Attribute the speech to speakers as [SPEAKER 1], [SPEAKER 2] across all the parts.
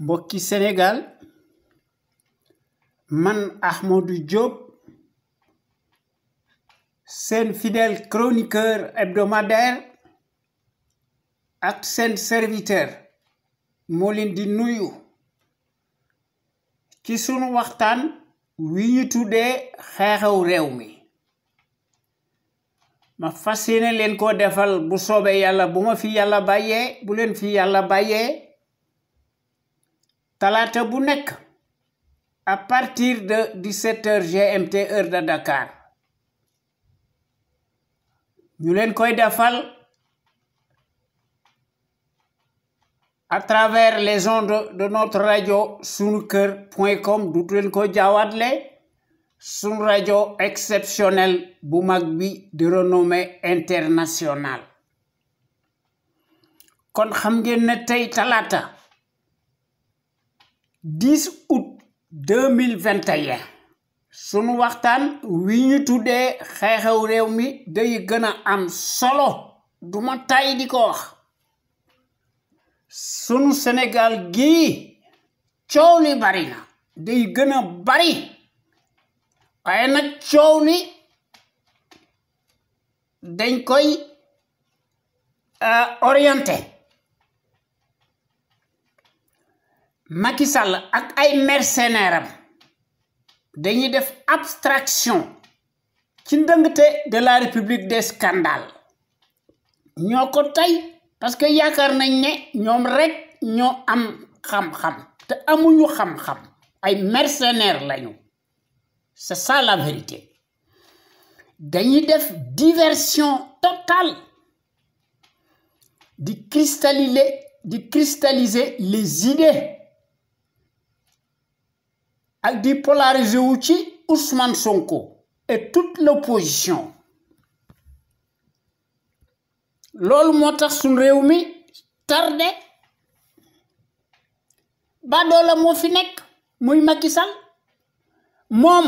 [SPEAKER 1] mbokki Sénégal man Ahmadou Diop seen fidèle chroniqueur hebdomadaire ak seen serviteur moo leen di nuyu ci sunu waxtaan wi ñu tuddee xew-xew réew mi ma fas yéene leen ko defal bu soobee yàlla bu ma fi yàlla bàyyee bu leen fi yàlla bàyyee talaata bu nekk à partir de 17h GMT heure de Dakar ñu leen koy defal à travers les ondes de notre radio sunuker.com dutu leen ko jaawatle sunu radio exceptionnel bu mag bi de renommée internationale kon xam ngeen ne tey talaata 10 août 2021 sunu waxtaan wi ñu tuddee xew-xew réew mi day gën a am solo duma tay di ko wax sunu Sénégal gii coow li bari na day gën a bari waaye nag coow li dañ koy orienté Macky Sall ak ay mercenaires am dañuy def abstraction ci ndëngte de la République des scandales ñoo ko tey parce que yaakaar nañ ne ñoom rek ñoo am xam-xam te amuñu xam-xam ay mercenaires lañu c'est ça la vérité dañuy def diversion totale di cristalliser les idées ak di polariser wu ci Ousmane Sonko et toute l'opposition loolu moo tax suñu réew mi tardé ba doola moo fi nekk muy Macky Sall moom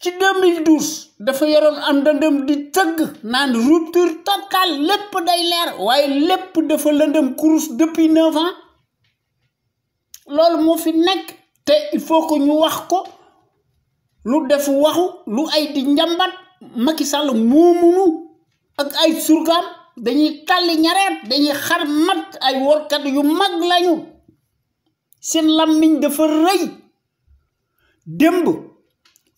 [SPEAKER 1] ci 2012 dafa yoroon am dëndëm di tëgg naan rupture totale lépp day leer waaye lépp dafa lëndëm kurus depuis 9 ans loolu moo fi nekk te il faut que ñu wax ko lu def waxu lu ay di njambat Macky Sall moomunu ak ay surgaam dañuy tàlli ñareet dañuy xar mat ay workat yu mag lañu seen làmmiñ dafa rëy démb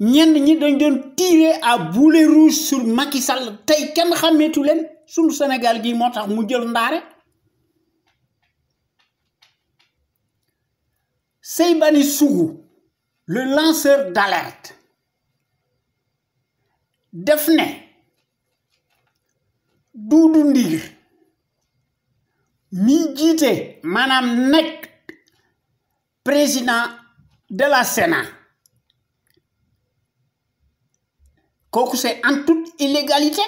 [SPEAKER 1] ñenn ñi dañ doon tirer à boulet rouge sur Macky Sall tey kenn xàmmeetu leen sunu Sénégal gi moo tax mu jël ndaare Seybani Sougou le lanceur d'alerte def ne Doudou Ndir mi jiite maanaam nekk président de la Sénat kooku c'est en toute illégalité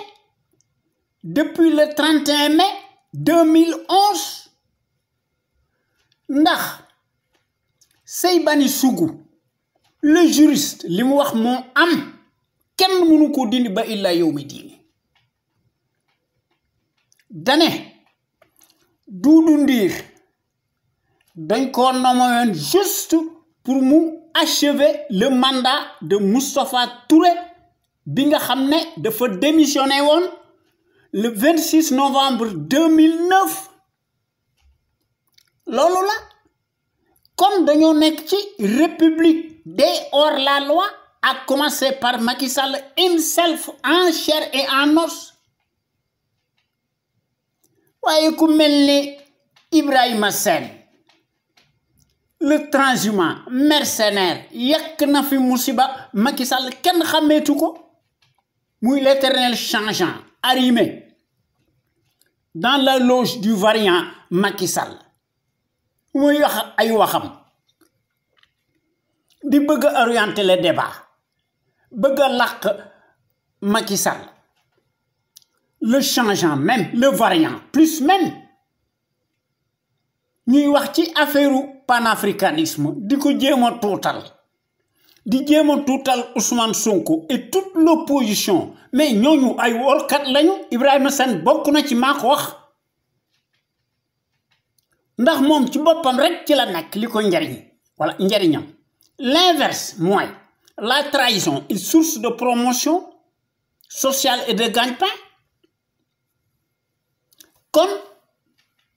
[SPEAKER 1] depuis le 31 mai 2011 ndax Seybani Sougou le juriste li mu wax moo am kenn mënu ko dindi ba illa yow mi diini dane Doudou Ndir dañ ko nommé juste pour mu achever le mandat de Moustapha Touré bi nga xam ne dafa démissionné woon le 26 novembre 2009 loolu la comme dañoo nekk ci république des hors la loi à commencer par Macky Sall himself en chair et en os waaye ku mel ni Ibrahima Sène le transhumant mercenaire yàq na fi musiba Macky Sall kenn xàmmeetu ko muy l'éternel changeant arrimé dans la loge du variant Macky Sall muy wax ay waxam di bëgg a orienter le débat bëgg a làq Macky Sall le changeant même le variant plus même ñuy wax ci affaire panafricanisme di ko jéem a tuutal di jéem a tuutal Ousmane Sonko et toute l'opposition mais ñooñu ay workat lañu Ibrahima Sène bokk na ci maa ko wax ndax moom ci boppam rek ci la nekk li ko njariñ wala njariñam. L'inverse mooy la trahison est source de promotion sociale et de gagne-pain. Kon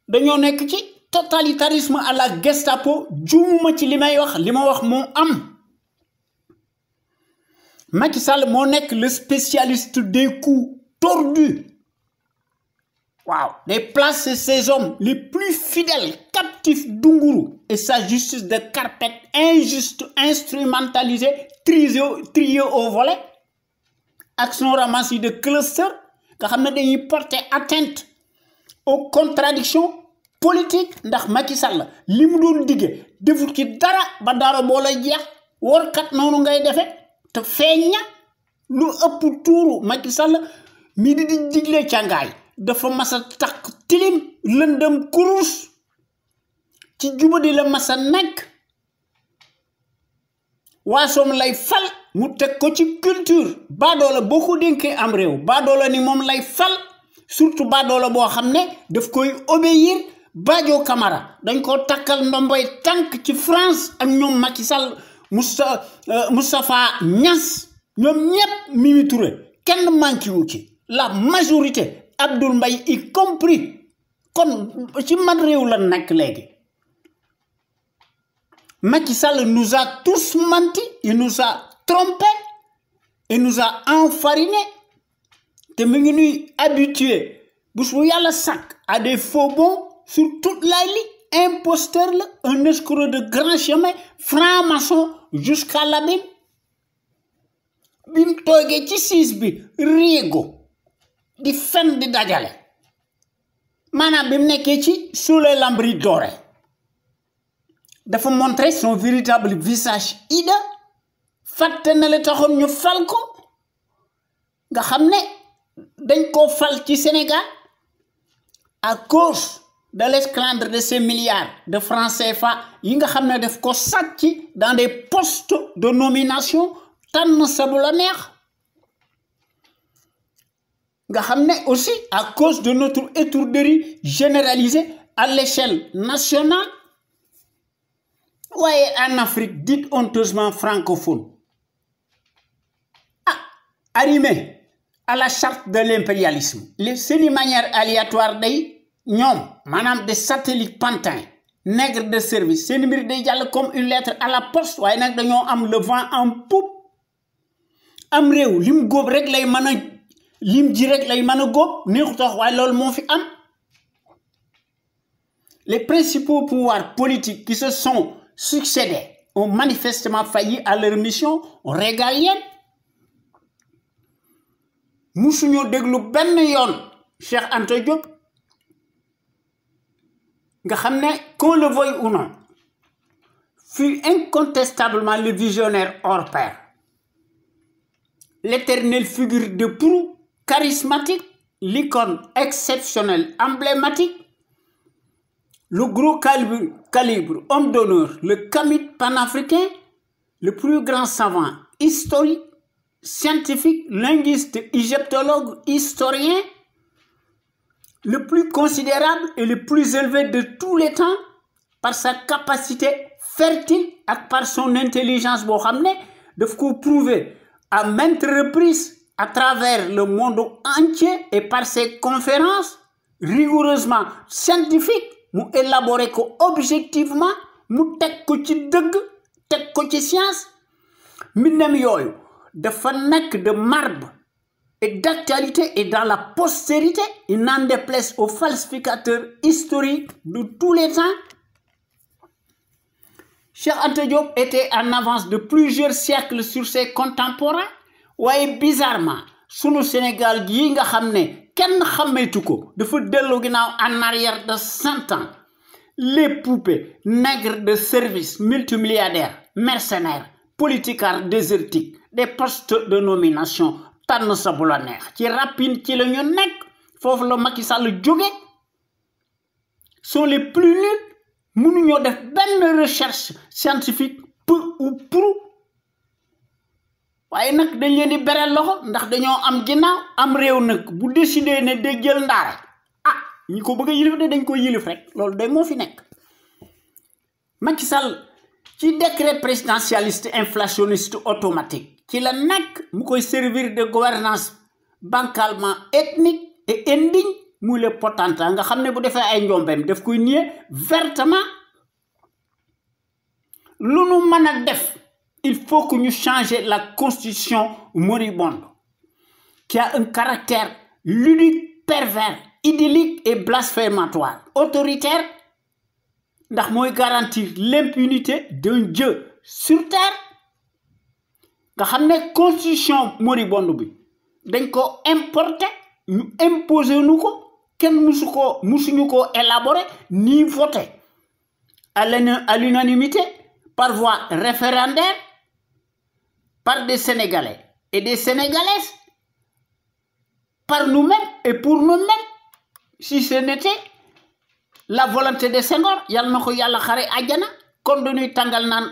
[SPEAKER 1] dañoo nekk ci totalitarisme à la Gestapo. juumuma ci li may wax li ma wax moo am. Macky Sall moo nekk le spécialiste des coups tordus. Waaw, de placer ces hommes les plus fidèles captifs d'Unguru et sa justice de carpette injuste, instrumentalisée, triée au volet, action ramassée de cluster, nga xam ne dañuy porter atteinte aux contradictions politiques. Ndax Macky Sall li mu doon dige defut ci dara ba dara boo lay jeex warkat noonu ngay defe te feeñ na lu ëpp tuuru. Macky Sall mi di digle càngaay dafa masa takk tilim lëndëm kurus ci jubadi la masa nekk waasoom lay fal mu teg ko ci culture. baadoola boo ko dénkee am réew baadoola ni moom lay fal, surtout baadoola boo xam ne daf koy obéir. Badio Camara dañ ko takkal ndomboy tànk ci France ak ñoom Macky Sall, Moustapha Niass, ñoom ñépp Mimi Touré kenn manqué wu ci. La majorité Abdoul Mbaye y compris. Kon ci man réew la nekk léegi. Macky Sall nous a tous menti, il nous a trompé, il nous a enfariné. Te mu ngi ñuy habitué bés bu yàlla sàkk à des faux bons sur toute la ligne. Imposteur la, un escroc de grand chemin, franc-maçon jusqu'à l'abîme. Bim toogee ci siis bi riego di fen di dajale maanaam bi mu nekkee ci sous les lambris dorés dafa montrer son véritable visage hideux. fàtte na la taxoon ñu fal ko nga xam ne dañ ko fal ci Sénégal à cause de l'esclandre de ces milliards de francs CFA yi nga xam ne daf ko sàcc dans des postes de nomination tànn sa bu la neex. nga xam ne aussi à cause de notre étourderie généralisée à l'échelle nationale. waaye en Afrique dite honteusement francophone arrimé à la charte de l'impérialisme, c'est une manière aléatoire day ñoom maanaam des satellites pantins nègres de service seen mbir day jàll comme une lettre à la poste. waaye nag dañoo am le vent en poupe. am réew lim góob rek lay mën a lim ji rek lay mën a góob neexu tax waaye loolu moo fi am. Les principaux pouvoirs politiques qui se sont succédés ont manifestement failli à leur mission régalienne. musuñoo déglu benn yoon Cheikh Anta Diop nga xam ne qu'on le veuille ou non fut incontestablement le visionnaire hors pair, l'éternelle figure de proue, charismatique, l'icône exceptionnelle, emblématique, le gros calibre, homme d'honneur, le kamit panafricain, le plus grand savant historique, scientifique, linguiste, égyptologue, historien, le plus considérable et le plus élevé de tous les temps par sa capacité fertile et par son intelligence boo xam ne daf ko prouver à maintes reprises à travers le monde entier et par ses conférences rigoureusement scientifiques mu élaborer ko objectivement mu teg ko ci dëgg teg ko ci science. mbindam yooyu dafa nekk de marbre et d'actualité et dans la postérité, il n'en déplaise aux falsificateurs historiques de tous les temps. Cheikh Anta Diop était en avance de plusieurs siècles sur ses contemporains. waaye bizarrement sunu Sénégal gii nga xam ne kenn xàmmeetu ko dafa dellu ginnaaw en arrière de 100 ans. Les poupées nègres de service multimilliardaires, mercenaires, politicards désertiques, des postes de nomination tànn sa bu la neex ci rapine ci la ñu nekk foofu la Macky Sall jóge sont les plus nuls. mënuñoo def benn recherche scientifique peu ou prou waaye nag dañ leen di beral loxo ndax dañoo am ginnaaw am réew nag bu décidé ne day jël ndaare ñi ko bëgg a yilif de dañ ko yilif rek loolu day moo fi nekk. Macky Sall ci décret présidentialiste inflationniste automatique qui la nekk mu koy servir de gouvernance bancalement ethnique et indigne muy le potentat nga xam ne bu defee ay njombeem daf koy nier vertement lu nu mën a def il faut que ñu changer la constitution moribonde qui a un caractère ludique, pervers, idyllique et blasphématoire, autoritaire ndax mooy garantir l'impunité d'un Dieu sur terre nga xam ne constitution moribonde bi dañ ko importer ñu imposer nu ko kenn musuñu ko élaborer ni voter à l'unanimité par voie référendaire par des Sénégalais et des Sénégalaises, par nous-mêmes et pour nous-mêmes, si ce n'était la volonté de Senghor, yal na ko yàlla xare àjjana kon dañuy tàngal naan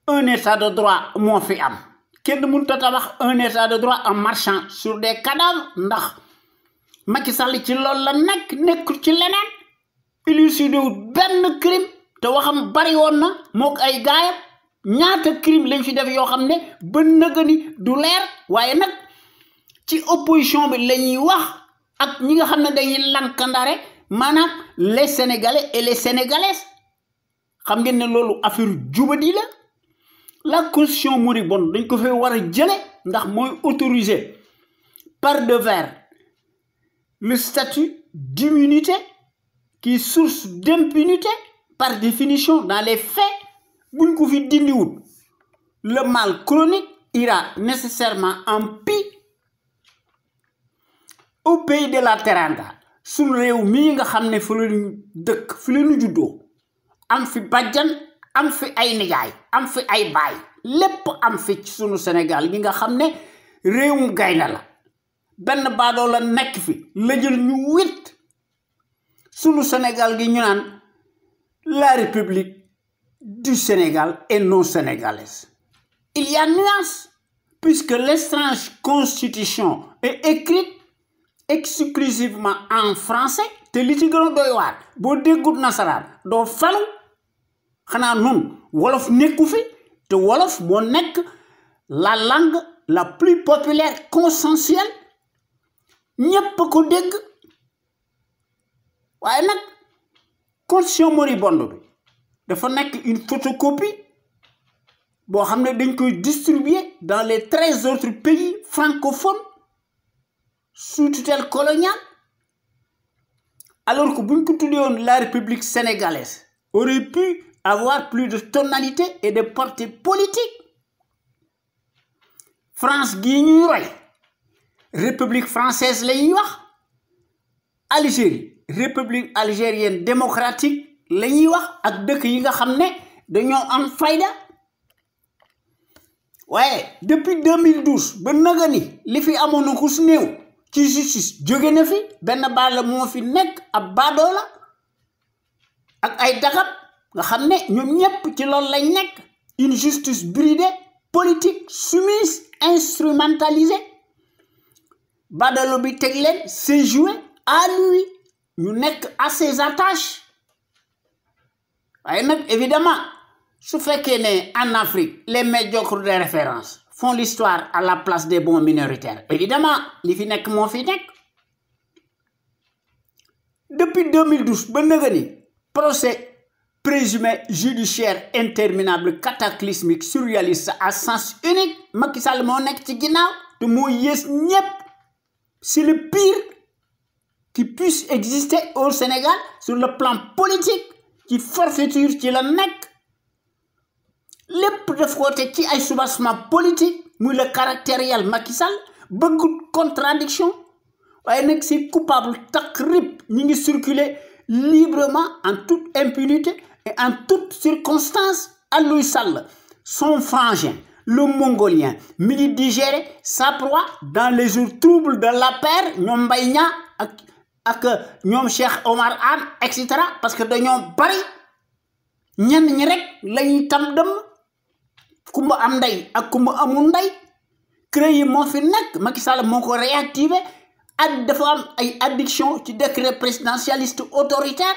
[SPEAKER 1] un état de droit moo fi am kenn mënut a tabax un état de droit en marchant sur des cadavres ndax Macky Sall ci loolu la nekkul ci leneen élucidé benn crime te waxam bari woon na mook ay gaayam ñaata crime lañ fi def yoo xam ne ba nëgëni du leer waaye nag ci opposition bi la ñuy wax ak ñi nga xam ne dañuy lankandare maanaam les Sénégalais et les Sénégalaises xam ngeen ne loolu affaire jubadi la constitution moribonde dañ ko fay war a jële ndax mooy autorisé par devers le statut d'immunité qui est source d'impunité par définition dans les faits buñ ko fi dindiwul le mal chronique ira nécessairement en pis au pays de la Teranga suñu réew mii nga xam ne fi la ñu dëkk fi la ñu juddoo am fi bàjjan am fi ay nijaay am fi ay baay lépp am fi ci sunu Sénégal gi nga xam ne réewum gaynde la benn baadoo la nekk fi la jël ñu wit sunu Sénégal gi ñu naan la République du Sénégal et non sénégalaise. Il y a nuance puisque l'étrange constitution est écrite exclusivement en français te li ci gën a doy waar boo déggut nasaraan doo falu xanaa nun wolof nekku fi te wolof moo nekk la langue la plus populaire consensuelle ñépp ko dégg waaye nag constitution moribonde bi dafa nekk une photocopie boo xam ne dañ koy distribuer dans les 13 autres pays francophones sous tutelle coloniale alors que buñ ko tuddewoon la République sénégalaise aurait pu avoir plus de tonalité et de portée politique France gii ñuy roy République française la ñuy wax Algérie République algérienne démocratique la ñuy wax ak dëkk yi nga xam ne dañoo am fayda waaye depuis 2012 ba naga ni li fi amoon na ku su néew ci justice jóge na fi benn baal moo fi nekk ab baadoo la ak ay dagab nga xam ne ñoom ñépp ci loolu lañ nekk une justice bridée politique soumise instrumentalisée baadalo bi teg leen c'est joué à lui ñu nekk à ses attaches waaye nag évidemment su fekkee ne en Afrique les médiocres de référence font l'histoire à la place des bons minoritaires évidemment li fi nekk moo fi nekk depuis 2012 ba nëga ni procès présumé judiciaire interminable cataclysmique surréaliste à sens unique Macky Sall moo nekk ci ginnaaw te moo yées ñépp c'est le pire qui puisse exister au Sénégal sur le plan politique ci forfaiture ci la nekk lépp daf ko teg ci ay soubassement politique muy le caractériel Macky Sall bëggut contradiction waaye nag c'est coupable takrib ñi ngi circuler librement en toute impunité et en toutes circonstances Aliou Sall son frangin le mongolien mi ngi digérer sa proie dans les jours troubles de l'APR ñoom Mbaye Niang ak ñoom Cheikh Omar Anne etc parce que dañoo bari ñenn ñi rek lañuy tam dem kumba am ndey ak kumba amul ndey CREI yi moo fi nekk Macky Sall moo ko réactivé ak dafa am ay addiction ci décret présidentialiste autoritaire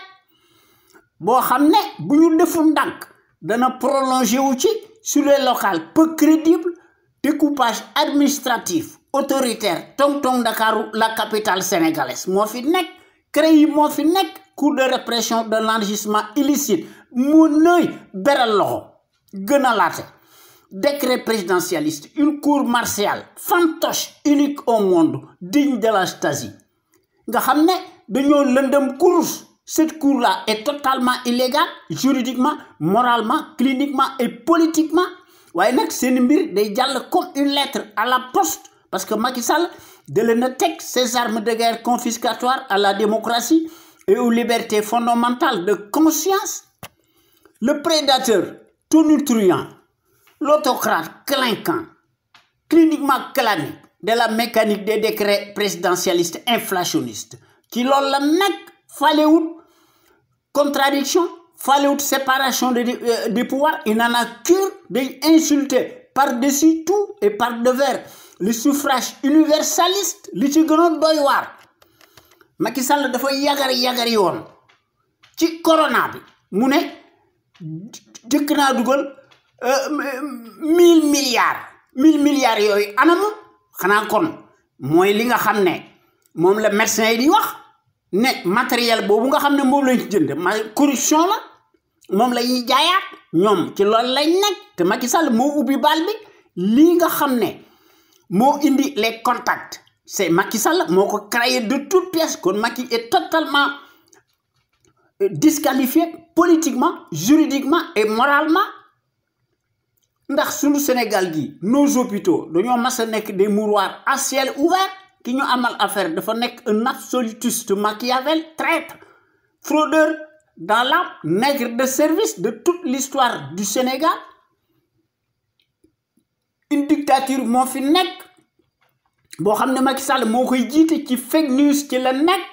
[SPEAKER 1] boo xam ne bu ñu deful ndànk dana prolongé wu ci sur les locales peu crédible découpage administratif autoritaire tong-tong Dakaru la capitale sénégalaise moo fi nekk CREI moo fi nekk cour de répression de l'enrichissement illicite mu nëy beral loxo gën a laate décret présidentialiste une cour martiale fantoche unique au monde digne de la Stasi nga xam ne dañoo lëndëm course. Cette cour-là est totalement illégale, juridiquement, moralement, cliniquement et politiquement. waaye nag seen mbir day jàll comme une lettre à la poste parce que Macky Sall da leen a teg ses armes de guerre confiscatoires à la démocratie et aux libertés fondamentales de conscience. Le prédateur tonitruant, l'autocrate clinquant, cliniquement clanique de la mécanique des décrets présidentialistes inflationnistes ci loolu la nekk falewut contradiction falewut séparation des pouvoirs il n'en a cure day insulter par-dessus tout et par-devers le suffrage universaliste li ci gënoon doy waar Macky Sall dafa yagari woon ci corona bi mu ne jëkk naa dugal 1000 milliards yooyu anamu xanaa kon mooy li nga xam ne moom la médecin yi di wax ne matériel boobu nga xam ne moom lañ ci jënd corruption la moom la ñuy jaayaat ñoom ci loolu lañ nekk te Macky Sall moo ubbi bal bi lii nga xam ne moo indi les contacts c'est Macky Sall moo ko créé de toutes pièces kon Macky est totalement disqualifié politiquement juridiquement et moralement ndax suñu Sénégal gi nos hôpitaux dañoo mas a nekk des mouroirs à ciel ouvert ki ñu amal affaire dafa nekk un absolutiste Machiavel traître fraudeur dans l'âme nègre de service de toute l'histoire du Sénégal une dictature moo fi nekk boo xam ne Macky Sall moo koy jiite ci fake news ci la nekk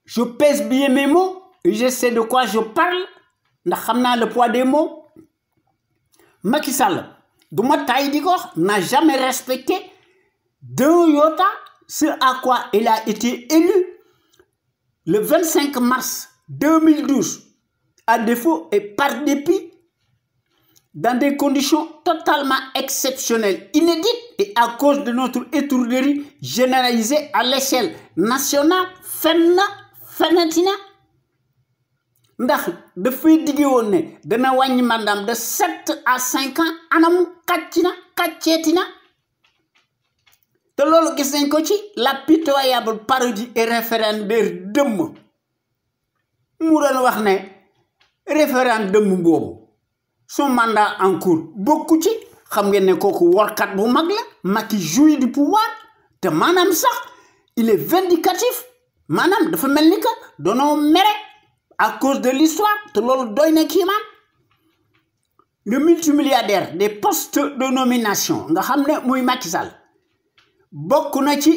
[SPEAKER 1] je pèse bien mes mots et je sais de quoi je parle ndax xam naa le poids des mots Macky Sall du ma tay di ko wax n'a jamais respecté d'un iota ce à quoi il a été élu le 25 mars 2012 à défaut et par dépit dans des conditions totalement exceptionnelles, inédites et à cause de notre étourderie généralisée à l'échelle nationale fennatina ndax dafay digge woon ne dana wàññi mandaam de 7 à 5 ans anamu kàcceetina te loolu gis nañ ko ci la pitoyable parodie et référendaire dëmm mu doon wax ne référendum boobu son mandat en cours bokku ci xam ngeen ne kooku workat bu mag la Macky jouit du pouvoir te maanaam sax il est vindicatif maanaam dafa mel ni que doonoo mere à cause de l'histoire te loolu doy na kii man le multimilliardaire des postes de nomination nga xam ne muy Macky Sall bokk na ci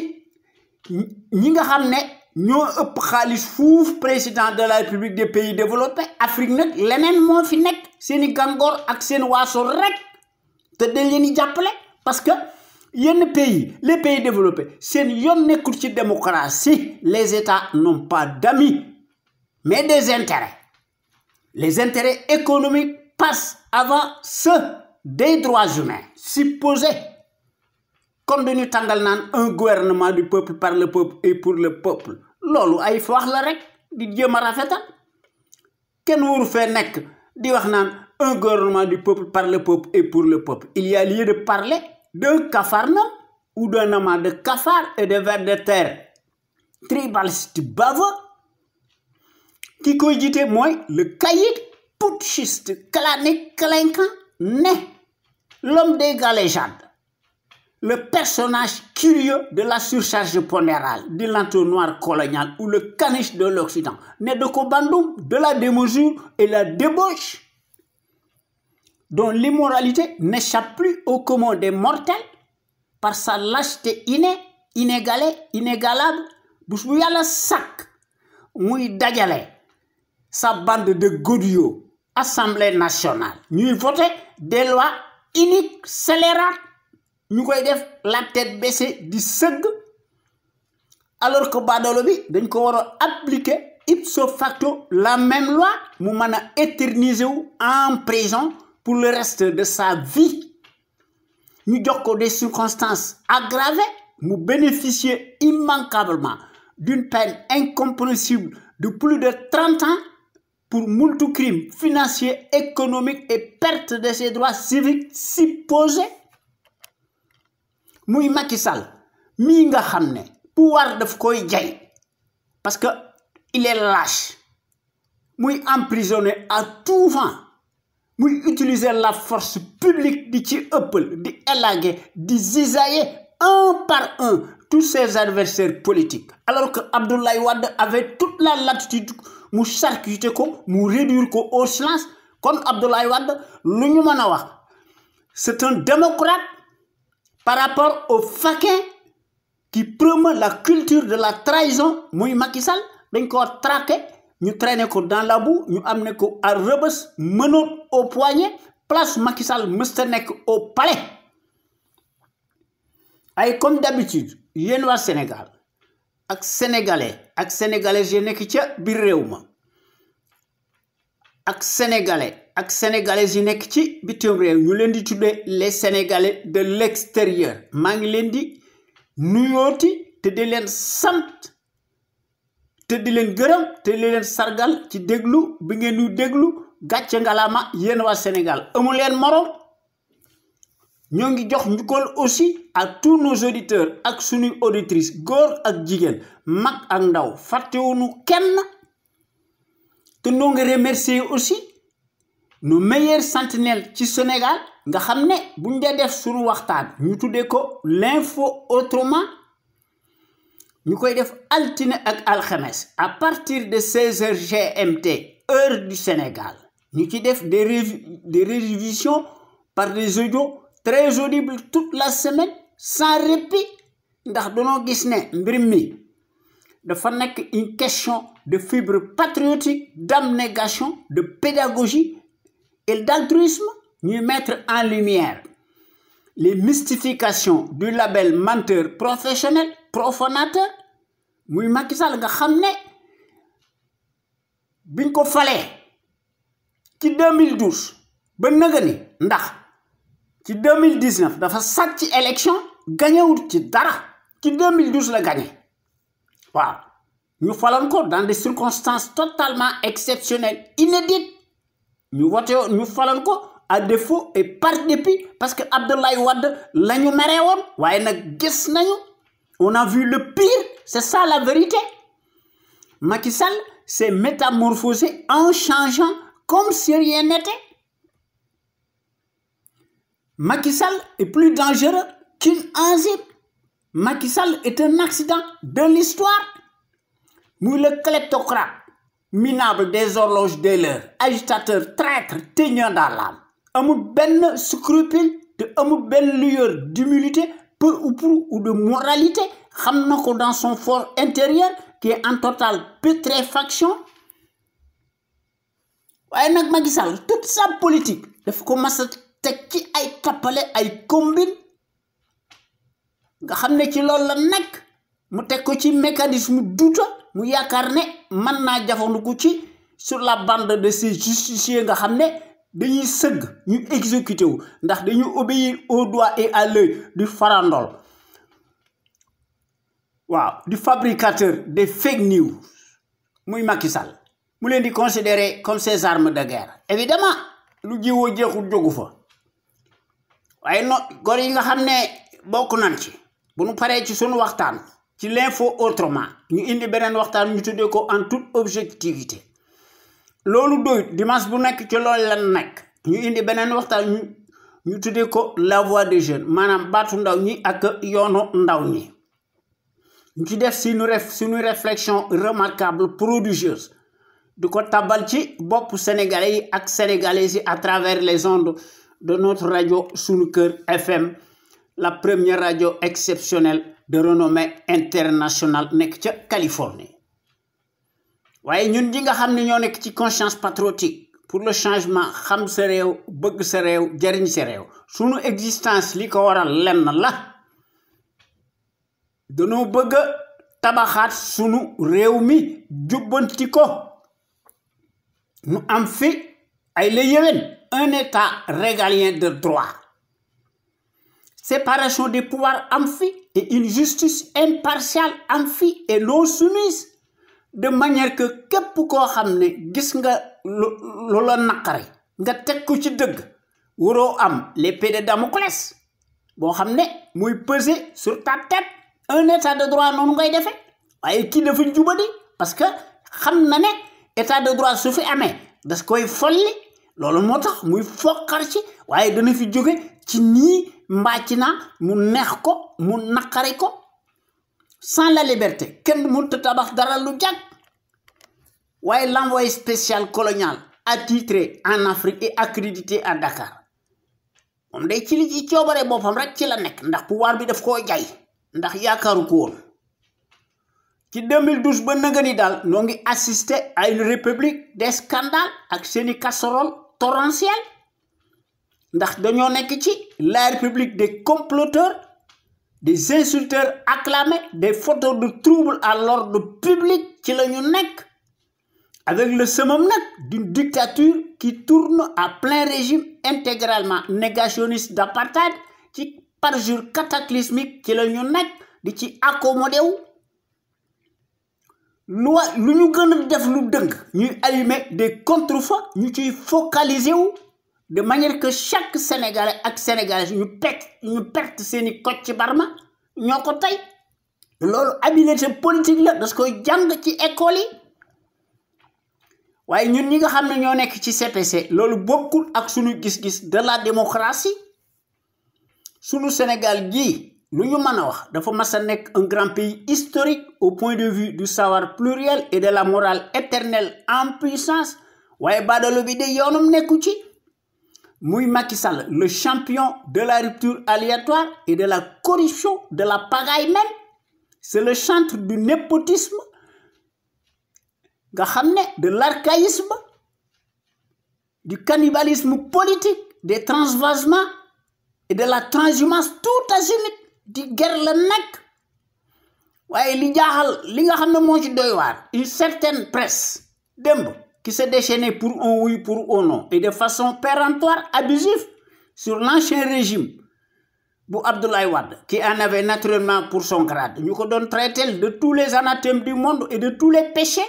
[SPEAKER 1] ñi nga xam ne ñoo ëpp xaalis fuuf président de la République des pays développés Afrique nag leneen moo fi nekk seeni gàngoor ak seen waaso rek te dañ leen di jàppale parce que yenn pays les pays développés seen yoon nekkul ci démocratie les États n'ont pas d'amis mais des intérêts les intérêts économiques passent avant ceux des droits humains supposés kon dañu tàngal naan un gouvernement du peuple par le peuple et pour le peuple loolu ay wax la rek di jéem a rafetal kenn waru fee nekk di wax naan un gouvernement du peuple par le peuple et pour le peuple il y a lieu de parler d'un capharnaüm ou d'un amas de cafards et de vers de terre tribaliste baveux ki koy jiite mooy le caïd putschiste clanique clinquant né l'homme des galéjades le personnage curieux de la surcharge pondérale, de l'entonnoir colonial ou le caniche de l'Occident, né de Kobandoum, de la démesure et la débauche, dont l'immoralité n'échappe plus au commun des mortels par sa lâcheté inégalable, bés bu Yàlla sàkk muy dajale sa bande de godillots, Assemblée nationale, ñuy voter des lois iniques, scélérates, ñu koy def la tête baissée di sëgg alors que baadoolo bi dañ ko war a appliquer ipso facto la même loi mu mën a éterniser wu en prison pour le reste de sa vie ñu jox ko des circonstances aggravées mu bénéficier immanquablement d'une peine incompréhensible de plus de 30 ans pour multi crimes financiers, économiques et perte de ses droits civiques supposés. Muy Macky Sall mii nga xam ne pouvoir daf koy jay parce que il est lâche muy emprisonné à tout vent muy utiliser la force publique di ci ëppal di élaguer di zizailler un par un tous ses adversaires politiques alors que Abdoulaye Wade avait toute la latitude mu charcuter ko mu réduire ko au silence kon Abdoulaye Wade lu ñu mën a wax c'est un démocrate par rapport au faquin qui promeut la culture de la trahison muy Macky Sall dañ ko traqué ñu traîner ko dans la boue ñu amené ko à Rebeuss menottes au poignet place Macky Sall mësta nekk au palais ay comme d'habitude yéen waa Sénégal ak sénégalais ak sénégalaises yi nekk ca biir réew ma ak sénégalais ak sénégalaises yi nekk ci bitim réew ñu leen di tuddee les sénégalais de l'extérieur maa ngi leen di nuyooti te di leen sant te di leen gërëm te di leen sargal ci déglu bi ngeen ñu déglu gàcce ngalaama yéen waa Sénégal amu leen morom ñoo ngi jox njukkal aussi à tous nos auditeurs ak suñuy auditrices góor ak jigéen mag ak ndaw fàttewuñu kenn te ñoo ngi remercier aussi nos meilleurs sentinelles ci Sénégal nga xam ne buñ dee def suñu waxtaan ñu tuddee ko l'info autrement ñu koy def altine ak alxames à partir de 16h GMT heure du Sénégal ñu ci def des révisions par des audios très audibles toute la semaine sans répit ndax dañoo gis ne mbir mi dafa nekk une question de fibre patriotique d'abnégation de pédagogie et d'altruisme ñuy mettre en lumière les mystifications du label menteur professionnel profanateur muy Macky Sall nga xam ne biñ ko falee ci 2012 ba nëga ni ndax ci 2019 dafa sàcc ci élection gañewut ci dara ci 2012 la gagné waaw ñu faloon ko dans des circonstances totalement exceptionnelles inédites ñu voté ñu faloon ko à défaut et par dépit parce que Abdoulaye Wade la ñu meree woon waaye nag gis nañu on a vu le pire c'est ça la vérité Macky Sall s'est métamorphosé en changeant comme si rien n'était. Macky Sall est plus dangereux qu'une enzyme. Macky Sall est un accident de l'histoire. Muy le kleptocrate, minable des horloges de l'heure, agitateur, traître, teigneur dans l'âme. Amul benn scrupule te amul benn lueur d'humilité, peu ou prou ou de moralité. Xam na ko dans son fort intérieur qui est en totale putréfaction. waaye nag Macky Sall toute sa politique daf ko mas a teg ci ay tappale ay combine nga xam ne ci loolu la nekk mu teg ko ci mécanisme douta mu yaakaar ne mën naa jafandiku ci sur la bande de ces justiciers nga xam ne dañuy sëgg ñu exécuté wu ndax dañuy obéir au doigt et à l'œil du farandole waaw du fabricateur des fake news muy Macky Sall mu leen di considérer comme ses armes de guerre évidemment lu jiwoo jeexul jógu fa waaye no góor yi nga xam ne bokk nañ ci bu nu paree ci sunu waxtaan ci l'info autrement ñu indi beneen waxtaan ñu tuddee ko en toute objectivité loolu doyut dimanche bu nekk ci loolu lan nekk ñu indi beneen waxtaan ñu tuddee ko la voix des jeunes maanaam baatu ndaw ñi ak yoonu ndaw ñi ñu ci def suñu réflexion remarquable prodigieuse di ko tabal ci bopp sénégalais yi ak sénégalaises yi à travers les ondes de notre radio Sunu Kër FM la première radio exceptionnelle de renommée internationale nekk ca Californie waaye ñun ñi nga xam ne ñoo nekk ci conscience patriotique pour le changement xam sa réew bëgg sa réew jariñ sa réew sunu existence li ko waral lenn la danoo bëgg tabaxaat sunu réew mi jubbanti ko nu am fi ay la yéwén un état régalien de droit, séparation des pouvoirs am fi et une justice impartiale am fi et non soumise, de manière que képp koo xam ne gis nga lu la naqari nga teg ko ci dëgg waroo am l'épée de Damoclès boo xam ne muy peser sur ta tête. Un état de droit noonu ngay defee waaye kii dafa jubadi parce que xam na ne état de droit su fi amee das koy folli loolu moo tax muy foqar ci waaye dana fi jóge ci nii mbàcc na mu neex ko mu naqari ko. Sans la liberté kenn mënut a tabax dara lu jag waaye l'envoyé spécial colonial attitré en Afrique et accrédité à Dakar moom day ci li ci coobare boppam rek ci la nekk ndax pouvoir bi daf koo jaay ndax yaakaaru ko woon. Ci 2012 ba nga ni daal noo ngi assister à une république des scandales ak seeni casserole torrentielle ndax dañoo nekk ci la république des comploteurs, des insulteurs acclamés, des fauteurs de troubles à l'ordre public ci la ñu nekk avec le summum nag d'une dictature qui tourne à plein régime intégralement négationniste d'apartheid ci parjure cataclysmique ci la ñu nekk di ci accommodé wu lu ñu gën a def lu dëng ñuy allumer des contre-feux ñu ciy focaliser wu de manière que chaque Sénégalais ak Sénégalais ñu perte seeni Kocc Barma ñoo ko tey loolu habileté politique la das koy jàng ci école yi waaye ñun ñi nga xam ne ñoo nekk ci CPC loolu bokkul ak suñu gis-gis de la démocratie. Sunu Sénégal gii lu ñu mën a wax dafa mas a nekk un grand pays historique au point de vue du savoir pluriel et de la morale éternelle en puissance waaye baadalo bi de yoonam nekku ci muy Macky Sall le champion de la rupture aléatoire et de la corruption, de la pagaille même. C'est le chantre du népotisme nga xam ne de l'archaïsme, du cannibalisme politique, des transvasements et de la transhumance tout azimut di ger la nekk waaye li jaaxal li nga xam ne moo ci doy waar une certaine presse démb qui se déchaînait pour un oui pour un non et de façon péremptoire abusive sur l'ancien régime bu Abdoulaye Wade qui en avait naturellement pour son grade ñu ko doon traiter de tous les anathèmes du monde et de tous les péchés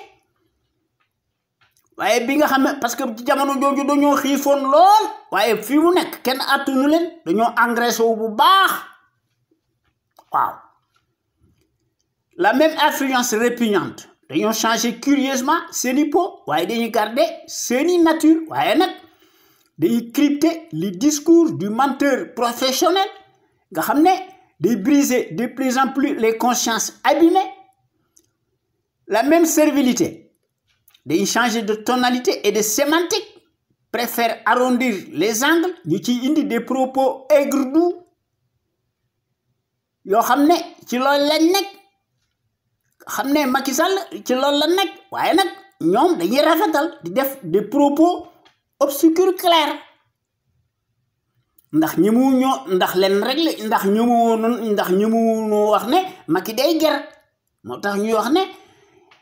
[SPEAKER 1] waaye bi nga xam ne parce que ci jamono jooju dañoo xiifoon lool waaye fii mu nekk kenn attunu leen dañoo engraissé wu bu baax waaw la même influence répugnante dañoo changé curieusement seeni peau waaye dañuy garder seeni nature waaye nag dañuy crypter les discours du menteur professionnel nga xam ne day briser de plus en plus les consciences abîmées. La même servilité dañuy changer de tonalité et de sémantique préfère arrondir les angles ñu ciy indi des propos aigres-doux yoo xam ne ci loolu lañ nekk xam ne Macky Sall ci loolu la nekk waaye nag ñoom dañuy rafetal di def des propos obscurs clairs ndax ñi mu ñoo ndax leen rek la ndax ñu mu wax ne Macky day ger moo tax ñuy wax ne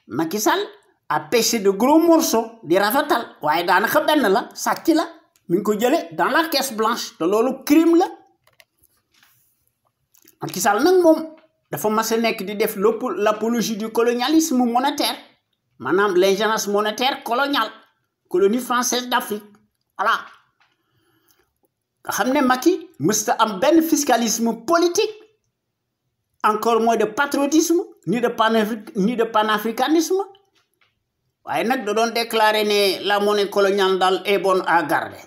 [SPEAKER 1] Macky Sall a pêché de gros morceaux di rafetal waaye daanaka benn la sàcc la mi ngi ko jële dans la caisse blanche te loolu crime la. Macky Sall nag moom dafa mas a nekk di def l'apologie du colonialisme monétaire maanaam l'ingérence monétaire coloniale colonie française d'Afrique voilà nga xam ne Macky mësta am benn fiscalisme politique encore moins de patriotisme ni de panafricanisme waaye nag da doon déclarer ne la monnaie coloniale daal est bonne à garder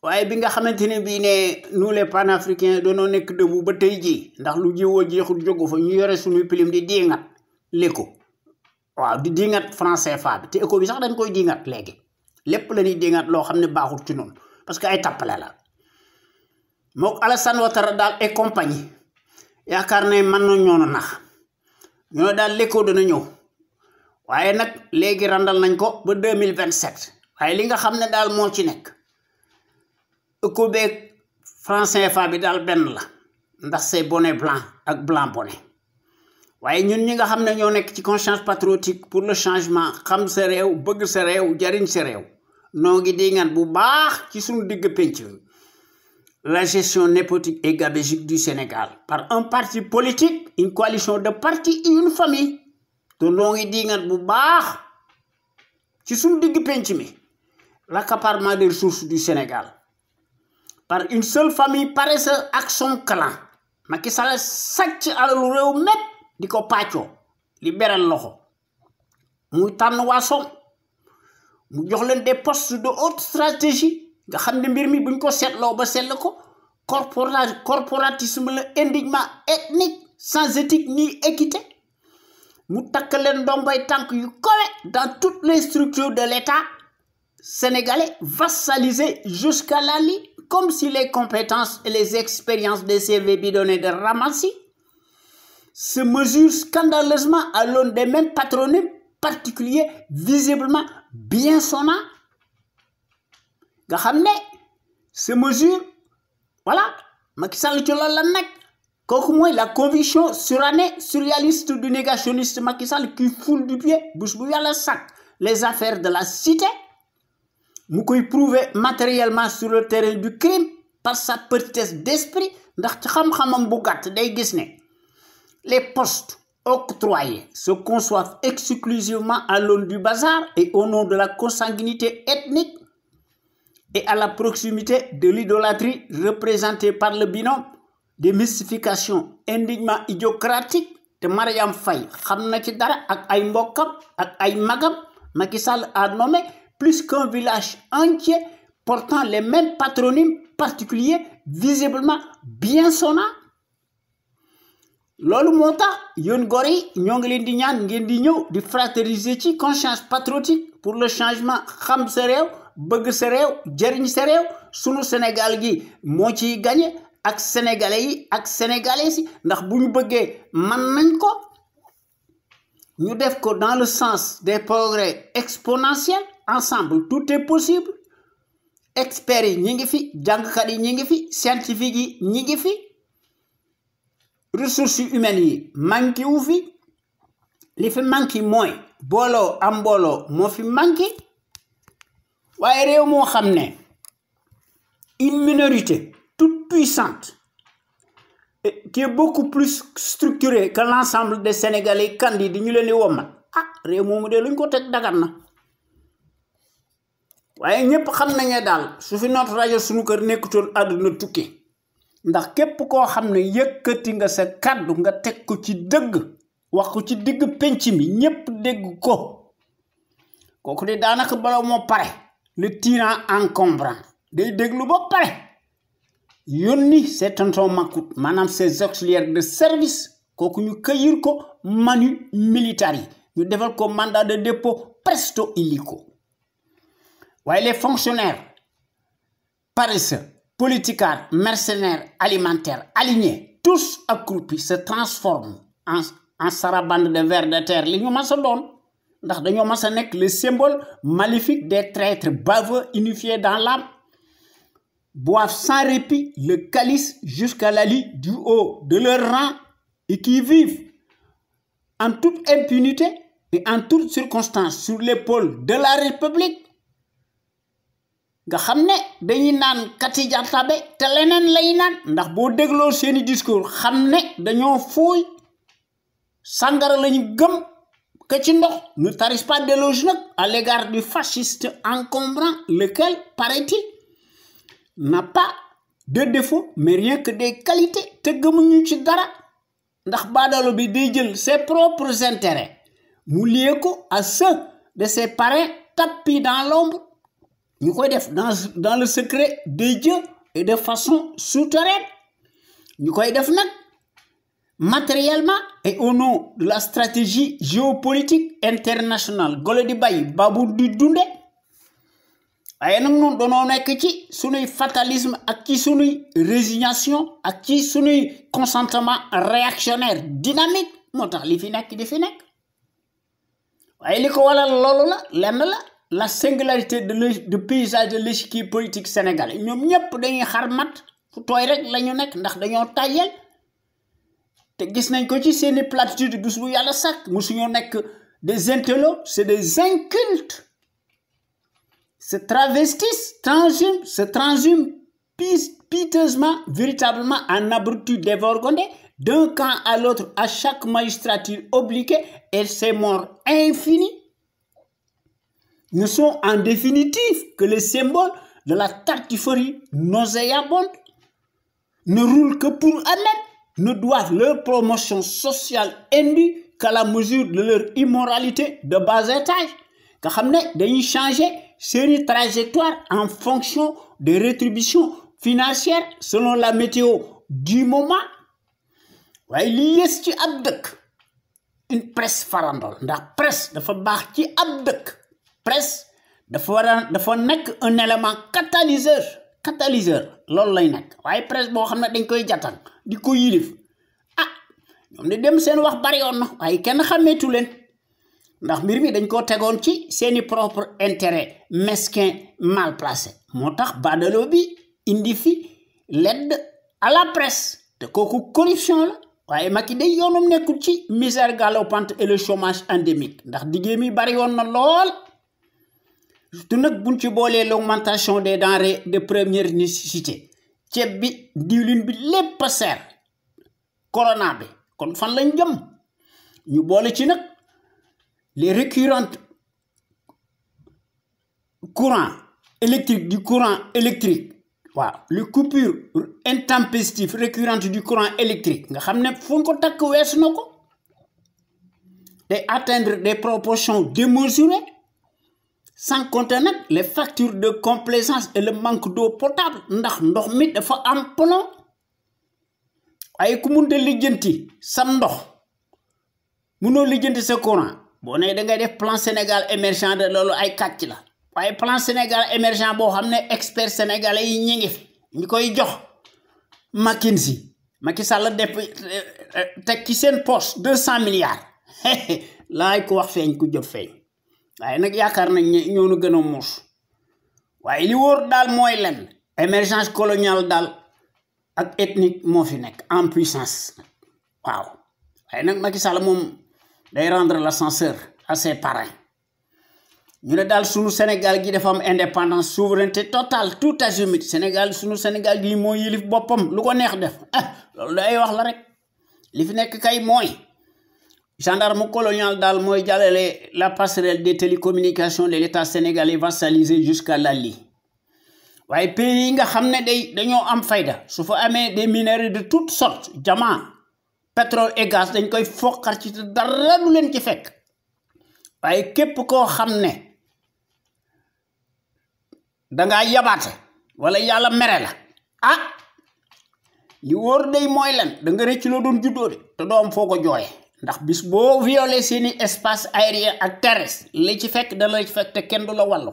[SPEAKER 1] waaye bi nga xamante ne bii ne nous les panafricains doonoo nekk debout ba tey jii ndax lu jiwoo jeexul jógu fa ñu yore suñuy pilim di diingat l'éco waaw di diingat franc CFA bi te éco bi sax dañ koy diingat léegi lépp la ñuy diingat loo xam ne baaxul ci noonu parce que ay tappale la mook Alassane Ouattara daal et compagnie yaakaar ne mën na ñoo nax ñoo daal l'éco dana ñëw waaye nag léegi randal nañ ko ba 2027 waaye li nga xam ne daal moo ci nekk éco beeg franc CFA bi daal benn la ndax c'est bonnet blanc ak blanc bonnet waaye ñun ñi nga xam ne ñoo nekk ci conscience patriotique pour le changement xam sa réew bëgg sa réew jariñ sa réew noo ngi di ngat bu baax ci suñu digg penc la gestion népotique et gabégique du Sénégal par un parti politique une coalition de partis et une famille te noo ngi di ngat bu baax ci suñu digg penc mi l'accaparement des ressources du Sénégal par une seule famille paresseuse ak son clan Macky Sall sàcc alalu réew mépp di ko pàccoo li beral loxo muy tànn waasoom mu jox leen des postes de haute stratégie nga xam ne mbir mi buñ ko seetloo ba seetlu ko corporatisme la indignement ethnique sans éthique ni équité mu takk leen ndomboy tànk yu kowe dans toutes les structures de l'État sénégalais vassalisés jusqu'à la lie comme si les compétences et les expériences des CV bidonnés de ramassis se mesurent scandaleusement à l'aune des mêmes patronymes particuliers visiblement bien sonnants nga xam ne se mesure voilà Macky Sall ci loolu la nekk kooku mooy la conviction surannée surréaliste du négationniste Macky Sall qui foule du pied bés bu yàlla sàkk les affaires de la cité mu koy prouver matériellement sur le terrain du crime par sa petitesse d'esprit ndax ci xam-xamam bu gàtt day gis ne les postes octroyés se conçoivent exclusivement à l'aune du bazar et au nom de la consanguinité ethnique et à la proximité de l'idolâtrie représentée par le binôme des mystifications indignement idiocratiques te Mariam Faye xam na ci dara ak ay mbokkam ak ay magam Macky Sall a nommé plus qu'un village entier portant les mêmes patronymes particuliers visiblement bien sonnants loolu moo tax yéen góor yi ñoo ngi leen di ñaan ngeen di ñëw di fraterniser ci conscience patriotique pour le changement xam sa réew bëgg sa réew jëriñ sa réew sunu Sénégal gi moo ciy gagné ak sénégalais yi ak sénégalaises yi ndax bu ñu bëggee mën nañ ko ñu def ko dans le sens des progrès exponentiels ensemble tout est possible experts yi ñi ngi fi jàngkat yi ñi ngi fi scientifique yi ñi ngi fi ressources humaines yi manqué wu fi li fi manqué mooy booloo am mbooloo moo fi manqué waaye réew moo xam ne une minorité toute puissante qui est beaucoup plus structurée que l'ensemble des Sénégalais candidats ñu leen di womat réew moomu de luñ ko teg dagat na waaye ñëpp xam nañu daal su fi notre rajo suñu kër nekkutoon àdduna tukki ndax képp koo xam ne yëkkati nga sa kàddu nga teg ko ci dëgg wax ko ci digg penc mi ñëpp dégg ko kooku de daanaka bala moo pare le tyran encombrant day déglu ba pare yónni ses tontons Macoute maanaam ses auxiliaires de service kooku ñu cueillir ko manu militari ñu defal ko mandat de dépôt presto illico waaye les fonctionnaires paresseux politicards mercenaires alimentaires alignés tous accroupis se transforment en sarabande de vers de terre li ñu mas a doon ndax dañoo mas a nekk le symbole maléfique des traîtres baveux unifiés dans l'âme boivent sans répit le calice jusqu'à la lie du haut de leur rang et qui vivent en toute impunité et en toutes circonstances sur l'épaule de la République nga xam ne dañuy naan Kati Diatabé te leneen lay naan ndax boo dégloo seeni discours xam ne dañoo fooy sàngara lañu gëm que ci ndox ne tarisse pas d'éloge nag à l'égard du fasciste encombrant lequel paraît-il n'a pas de défaut mais rien que des qualités te gëmuñu ci dara ndax baadoolo bi day jël ses propres intérêts mu lié ko à ceux de ses parrains tapis dans l'ombre ñu koy def dans le secret des dieux et de façon souterraine ñu koy def nag matériellement et au nom de la stratégie géopolitique internationale golo di bay babu di dunde waaye nag noonu doonoo nekk ci sunuy fatalisme ak ci sunuy résignation ak ci sunuy consentement réactionnaire dynamique moo tax li fi nekk di fi nekk waaye li ko walal loolu la lenn la singularité de paysage de l'échiquier politique sénégalais ñoom ñëpp dañuy xar mat fu tooy rek la ñu nekk ndax dañoo tàyyel te gis nañ ko ci seeni platitude bis bu yàlla sàkk musuñoo nekk des intellos, c'est des incultes. Se travestissent, se transhument piteusement, véritablement en abrutis dévergondés, d'un camp à l'autre, à chaque magistrature obliquée, et ces morts infinies ne sont en définitive que les symboles de la tartufferie nauséabonde, ne roulent que pour eux-mêmes, ne doivent leur promotion sociale indue qu'à la mesure de leur immoralité de bas étage, nga xam ne dañuy changer seeni trajectoire en fonction des rétributions financières selon la météo du moment. waaye li yées ci ab dëkk une presse farandole ndax presse dafa baax ci ab dëkk presse dafa nekk un élément catalyseur loolu lay nekk waaye presse boo xam ne dañ koy jatan di ko yilif ñoom di dem seen wax bari yoon na waaye kenn xàmmeetu leen ndax mbir mi dañ ko tegoon ci seeni propre intérêt mesquin mal placé moo tax badalo bi indi fi l'aide à la presse te kooku corruption la waaye Macky day yoonum nekkul ci misère galopante et le chômage endémique ndax diggée mi bari yoon na lool surtout nag buñ ci boolee l'augmentation des denrées de première nécessité ceeb bi diwlin bi lépp a seer corona bi kon fan lañ jëm ñu boole ci nag les récurrentes courant électrique waaw les coupures intempestives récurrentes du courant électrique nga xam ne fu ko takk weesu na ko day atteindre des proportions démesurées sans compter nag les factures de complaisance et le manque d'eau potable ndax ndox mi dafa am plomb waaye ku mun de lijjanti sam ndox munoo lijjanti sa courant boo nee da ngay def plan Sénégal émergent de loolu ay kàcc la waaye plan Sénégal émergent boo xam ne expert sénégalais yi ñi ngi fi ñu koy jox Macky Sall def teg ci seen poche 200 milliards laay ko wax feeñ ku jot feeñ waaye nag yaakaar nañ ne ñoonu gën a muus waaye li wóor daal mooy lenn émergence coloniale daal ak ethnique moo fi nekk en puissance waaw waaye nag Macky Sall moom day rendre l'ascenseur à ses parrains ñu ne daal sunu Sénégal gi dafa am indépendance souveraineté totale tout azimut sunu Sénégal gi moo yilif boppam lu ko neex def loolu day wax la rek li fi nekk kay mooy gendarme colonial daal mooy jàllale la passerelle des télécommunications de l'État sénégalais vassalisé jusqu'à Lali waaye pays yi nga xam ne dañoo am fayda su fa amee des minerais de toutes sortes diamant pétrole et gaz dañ koy foqar ci dara du leen ci fekk waaye képp koo xam ne dangaa yabaate wala yàlla mere la li wóor day mooy lan da nga rëcc loo doon juddoo de te doo am foo ko jooye ndax bis boo violé seeni espace aérien ak terrestre li ci fekk dana la ci fekk te kenn du la wàllu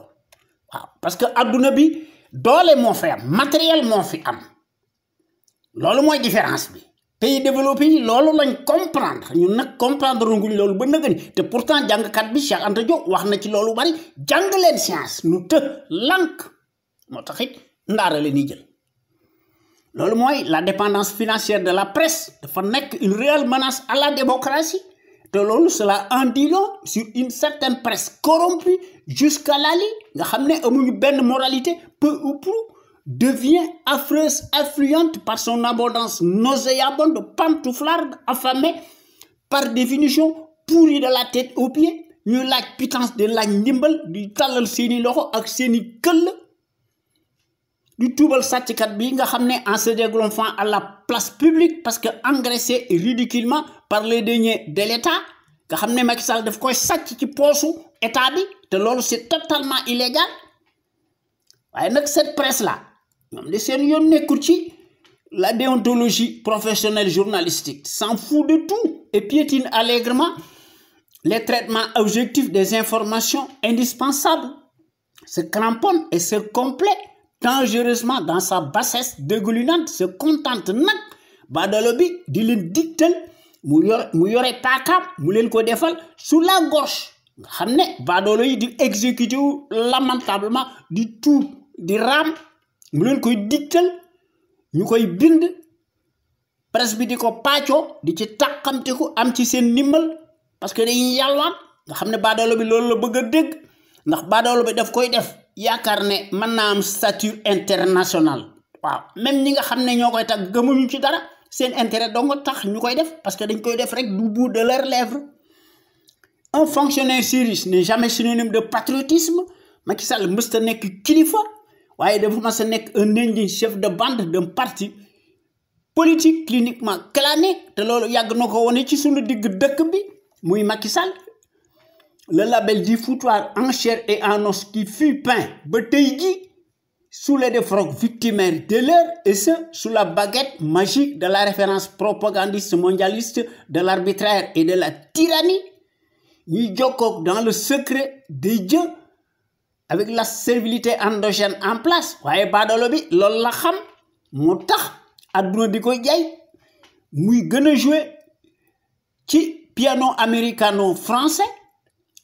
[SPEAKER 1] waaw parce que adduna bi doole moo fi am matériel moo fi am loolu mooy différence bi pays développé yi loolu lañ comprendre ñun nag comprendre nguñ loolu ba nëgëni te pourtant jàngkat bi Cheikh Anta Diop wax na ci loolu bari jàng leen science nu lank moo tax it ndaara leen ni jël loolu mooy la dépendance financière de la presse dafa nekk une réelle menace à la démocratie te loolu cela en dit long sur une certaine presse corrompue jusqu'à Lali nga xam ne amuñu benn moralité peu ou prou devient affreuse, affluente par son abondance nauséabonde, pantouflarde, affamée, par définition, pourrie de la tête aux pieds, ñu laaj pitance de laaj ndimbal di tàllal seeni loxo ak seeni këll di tuubal sàcckat bi nga xam ne en se dégonflant à la place publique parce que engraissé ridiculement par les deniers de l'État nga xam ne Macky Sall daf koy sàcc ci poosu état bi te loolu c'est totalement illégal waaye nag cette presse là ñoom de seen yoon nekkul ci la déontologie professionnelle journalistique s'en fout de tout et piétine allègrement les traitements objectifs des informations indispensables, se cramponne et se complète dangereusement dans sa bassesse dégoulinante, se contente nag baadolo bi di leen digtal mu yore paakaam mu leen ko defal sous la gorge nga xam ne baadolo yi di exécuter wu lamentablement di tuut di raam mu leen koy digtal ñu koy bind presse bi di ko pàccoo di ci tàqamtiku am ci seen ndimbal parce que dañuy yàlwaan nga xam ne baadoolo bi loolu la bëgg a dégg ndax baadoolo bi daf koy def yaakaar ne mën naa am statut international waaw même ñi nga xam ne ñoo koy tag gëmuñu ci dara seen intérêt dong tax ñu koy def parce que dañ koy def rek du bout de leurs lèvres. Un fonctionnaire sérieux n'est jamais synonyme de patriotisme. Macky Sall mësta nekk kilifa waaye dafa mas a nekk un indigne chef de bande d'un parti politique cliniquement clamé te loolu yàgg na ko wane ci sunu digg dëkk bi muy Macky Sall. Le label du foutoir en chair et en os qui fut peint ba tey ji sous les défroques victimaires de l'heure et ce sous la baguette magique de la référence propagandiste mondialiste de l'arbitraire et de la tyrannie ñuy jokkoog dans le secret des dieux avec la servilité endogène en place waaye baadoolo bi loolu la xam moo tax adduna di koy jaay muy gën a jouer ci piano américano français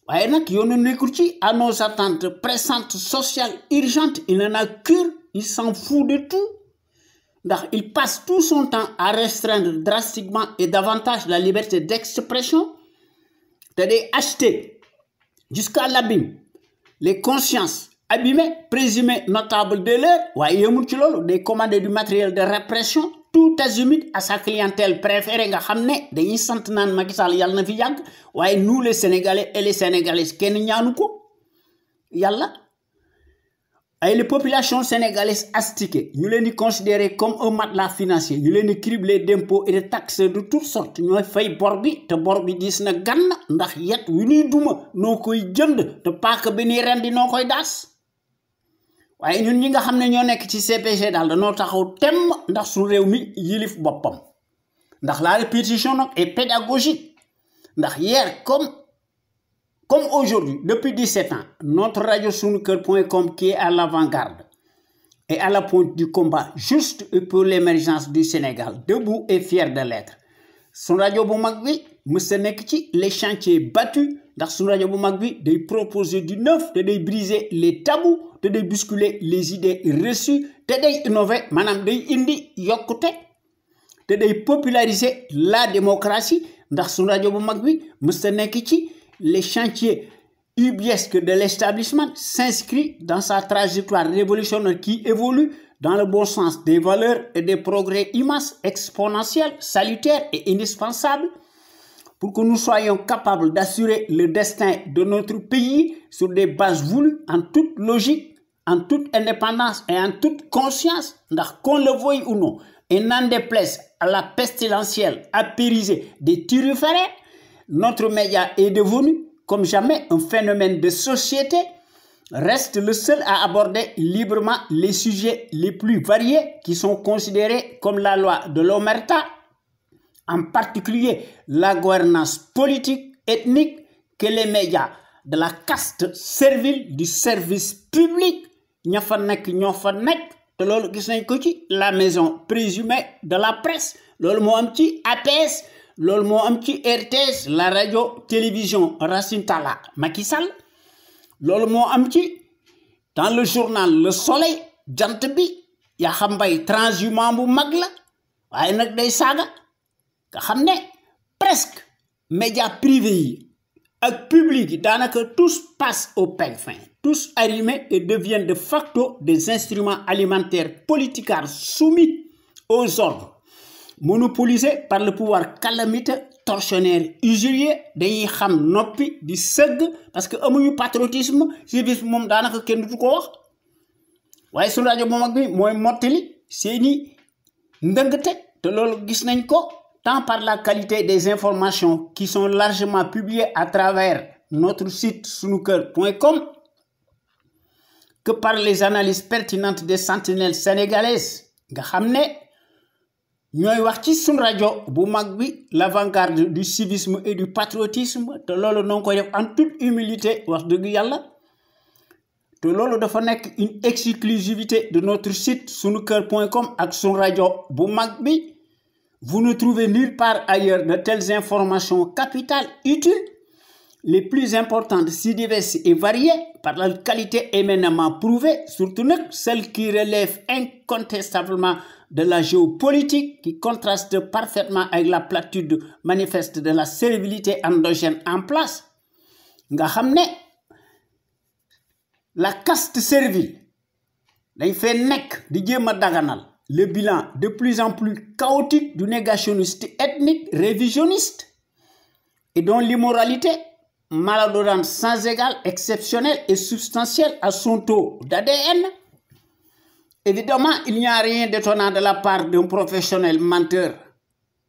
[SPEAKER 1] waaye nag yoonu nekkul ci à nos attentes pressantes sociales urgentes il en a cure il s'en fout de tout ndax il passe tout son temps à restreindre drastiquement et davantage la liberté d'expression te day acheter jusqu'à l'abîme les consciences abîmées présumées notables de l'heure waaye yemul ci loolu day commander du matériel de répression tout azimut à sa clientèle préférée nga xam ne dañuy sant naan Macky Sall yàlla na fi yàgg waaye nous les Sénégalais et les Sénégalaises kenn ñaanu ko yàlla ay les populations sénégalaises astiquées ñu leen di considérer comme un matelas financier ñu leen di cribler d'impôts et de taxes de toutes sortes ñooy fay bor bi te bor bi diis na gann ndax yet wi ñuy duma noo koy jënd te paaka bi ñuy rendi noo koy daas waaye ñun ñi nga xam ne ñoo nekk ci CPG daal dañoo taxaw temm ndax su réew mi yilif boppam ndax la répétition nag est pédagogique ndax hier comme aujourd'hui, depuis 17 ans, notre radio sunuker.com qui est à l'avant-garde et à la pointe du combat juste pour l'émergence du Sénégal, debout et fier de l'être. Son radio bu mag bi mësta nekk ci les chantiers battus ndax son radio bu mag bi day proposer du neuf te day briser les tabous te day bousculer les idées reçues te day innover maanaam day indi yokkute te day populariser la démocratie ndax son radio bu mag bi mësta nekk ci les chantiers ubiesques de l'établissement s'inscrit dans sa trajectoire révolutionnaire qui évolue dans le bon sens des valeurs et des progrès immenses, exponentiels, salutaires et indispensables pour que nous soyons capables d'assurer le destin de notre pays sur des bases voulues en toute logique, en toute indépendance et en toute conscience, qu'on le veuille ou non, et n'en déplaise à la pestilentielle apérisée des turiféraires. Notre média est devenu, comme jamais, un phénomène de société, reste le seul à aborder librement les sujets les plus variés qui sont considérés comme la loi de l'omerta, en particulier la gouvernance politique, ethnique, que les médias de la caste servile du service public, ña fa nekk ñoo fa nekk te loolu gis nañ ko ci la maison présumée de la presse, loolu moo am ci APS, loolu moo am ci RTS la radio télévision Racine Talla Macky Sall loolu moo am ci dans le journal Le Soleil jant bi yaa xam mbay transhumant bu mag la waaye nag day saaga nga xam ne presque médias privés yi ak public yi daanaka tous passent au peigne fin tous arrimés et deviennent de facto des instruments alimentaires politicards soumis aux ordres monopolisé par le pouvoir calamiteux tortionnaire usurier dañuy xam noppi di sëgg parce que amuñu patriotisme civisme moom daanaka kenn du ko wax waaye su rajo moom ak bi mooy mottali seeni ndëngte te loolu gis nañ ko tant par la qualité des informations qui sont largement publiées à travers notre site sunuker.com que par les analyses pertinentes des sentinelles sénégalaises nga xam ne ñooy wax ci sun rajo bu mag bi l'avant-garde du civisme et du patriotisme te loolu noo koy def en toute humilité wax dëgg yàlla te loolu dafa nekk une exclusivité de notre site sunuker.com ak sun rajo bu mag bi vous ne trouvez nulle part ailleurs de telles informations capitales utiles les plus importantes si diverses et variées par la qualité éminemment prouvée surtout nag celles qui relèvent incontestablement de la géopolitique qui contraste parfaitement avec la platitude manifeste de la servilité endogène en place. Nga xamné la caste servile dañ fait nek di jéem daganal le bilan de plus en plus chaotique du négationniste ethnique révisionniste et dont l'immoralité malodorante sans égal, exceptionnelle et substantielle à son taux d'ADN. Évidemment, il n'y a rien d'étonnant de la part d'un professionnel menteur,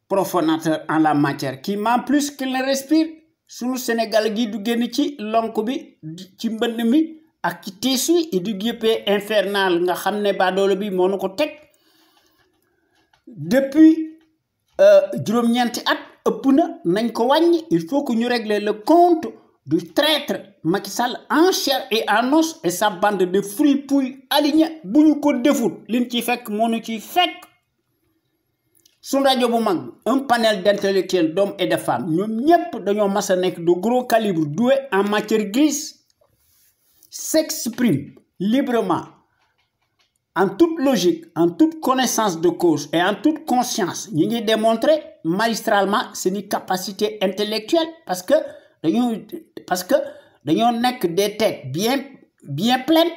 [SPEAKER 1] profanateur en la matière, qui ment plus qu'il ne respire. Sunu Sénégal gi du génn ci lonk bi ci mbënd mi ak ci tiis wi et du guépé infernal nga xam ne baadoolo bi moo nu ko teg depuis juróom-ñeenti at ëpp na nañ ko wàññi. Il faut que ñu régler le compte du traître Macky Sall en chair et en os et sa bande de fripouilles alignés bu ñu ko defut liñ ci fekk moo nu ciy fekk. Sun rajo bu mag un panel d'intellectuels, d'hommes et de femmes ñoom ñépp dañoo mas a nekk de gros calibre doués en matière grise s'expriment librement en toute logique, en toute connaissance de cause et en toute conscience. Ñi ngi démontrer magistralement seeni capacité intellectuelle parce que dañoo nekk des têtes bien pleines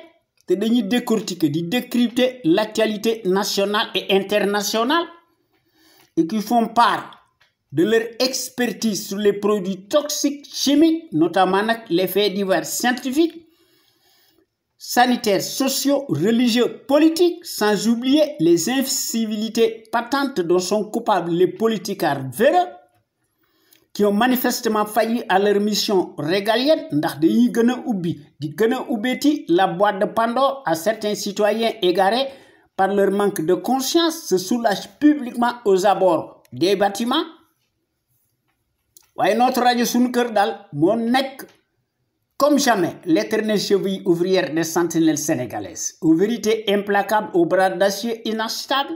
[SPEAKER 1] te dañuy décortiquer di décrypter l'actualité nationale et internationale et qui font part de leur expertise sur les produits toxiques chimiques, notamment les faits divers scientifiques, sanitaires, sociaux, religieux, politiques, sans oublier les incivilités patentes dont sont coupables les politicards véreux qui ont manifestement failli à leur mission régalienne ndax dañuy gën a ubbeeti la boîte de Pandore à certains citoyens égarés par leur manque de conscience, se soulagent publiquement aux abords des bâtiments. Waaye notre rajo sunu kër daal moo nekk comme jamais l'éternelle cheville ouvrière des sentinelles sénégalaises, aux vérités implacables, aux bras d'acier inachetables,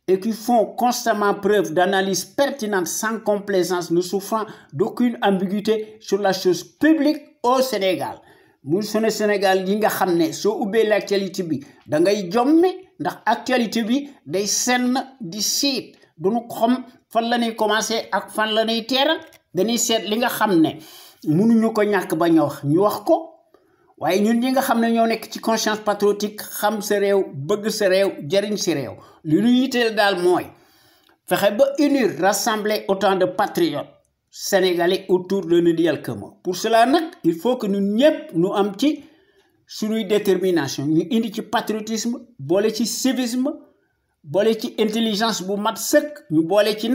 [SPEAKER 1] et qui font constamment preuve d'analyse pertinente sans complaisance, ne souffrant d'aucune ambiguïté sur la chose publique au Sénégal. Muy sunu Sénégal yi nga xam ne soo ubbee l'actualité bi da ngay jommi ndax actualité bi day senn di siit duñu xam fan la ñuy commencé ak fan la ñuy teeral dañuy seet li nga xam ne mënuñu ko ñàkk ba ñu wax ko waaye ñun ñi nga xam ne ñoo nekk ci conscience patriotique xam sa réew bëgg sa réew jariñ si réew li ñu yitteel daal mooy fexe ba unir rassembler autant de patriotes sénégalais autour de l'idéal commun. Pour cela il faut que nous ñëpp ñu am ci suñuy détermination ñu indi ci patriotisme boole ci civisme boole ci intelligence bu mat sëkk ñu boole ci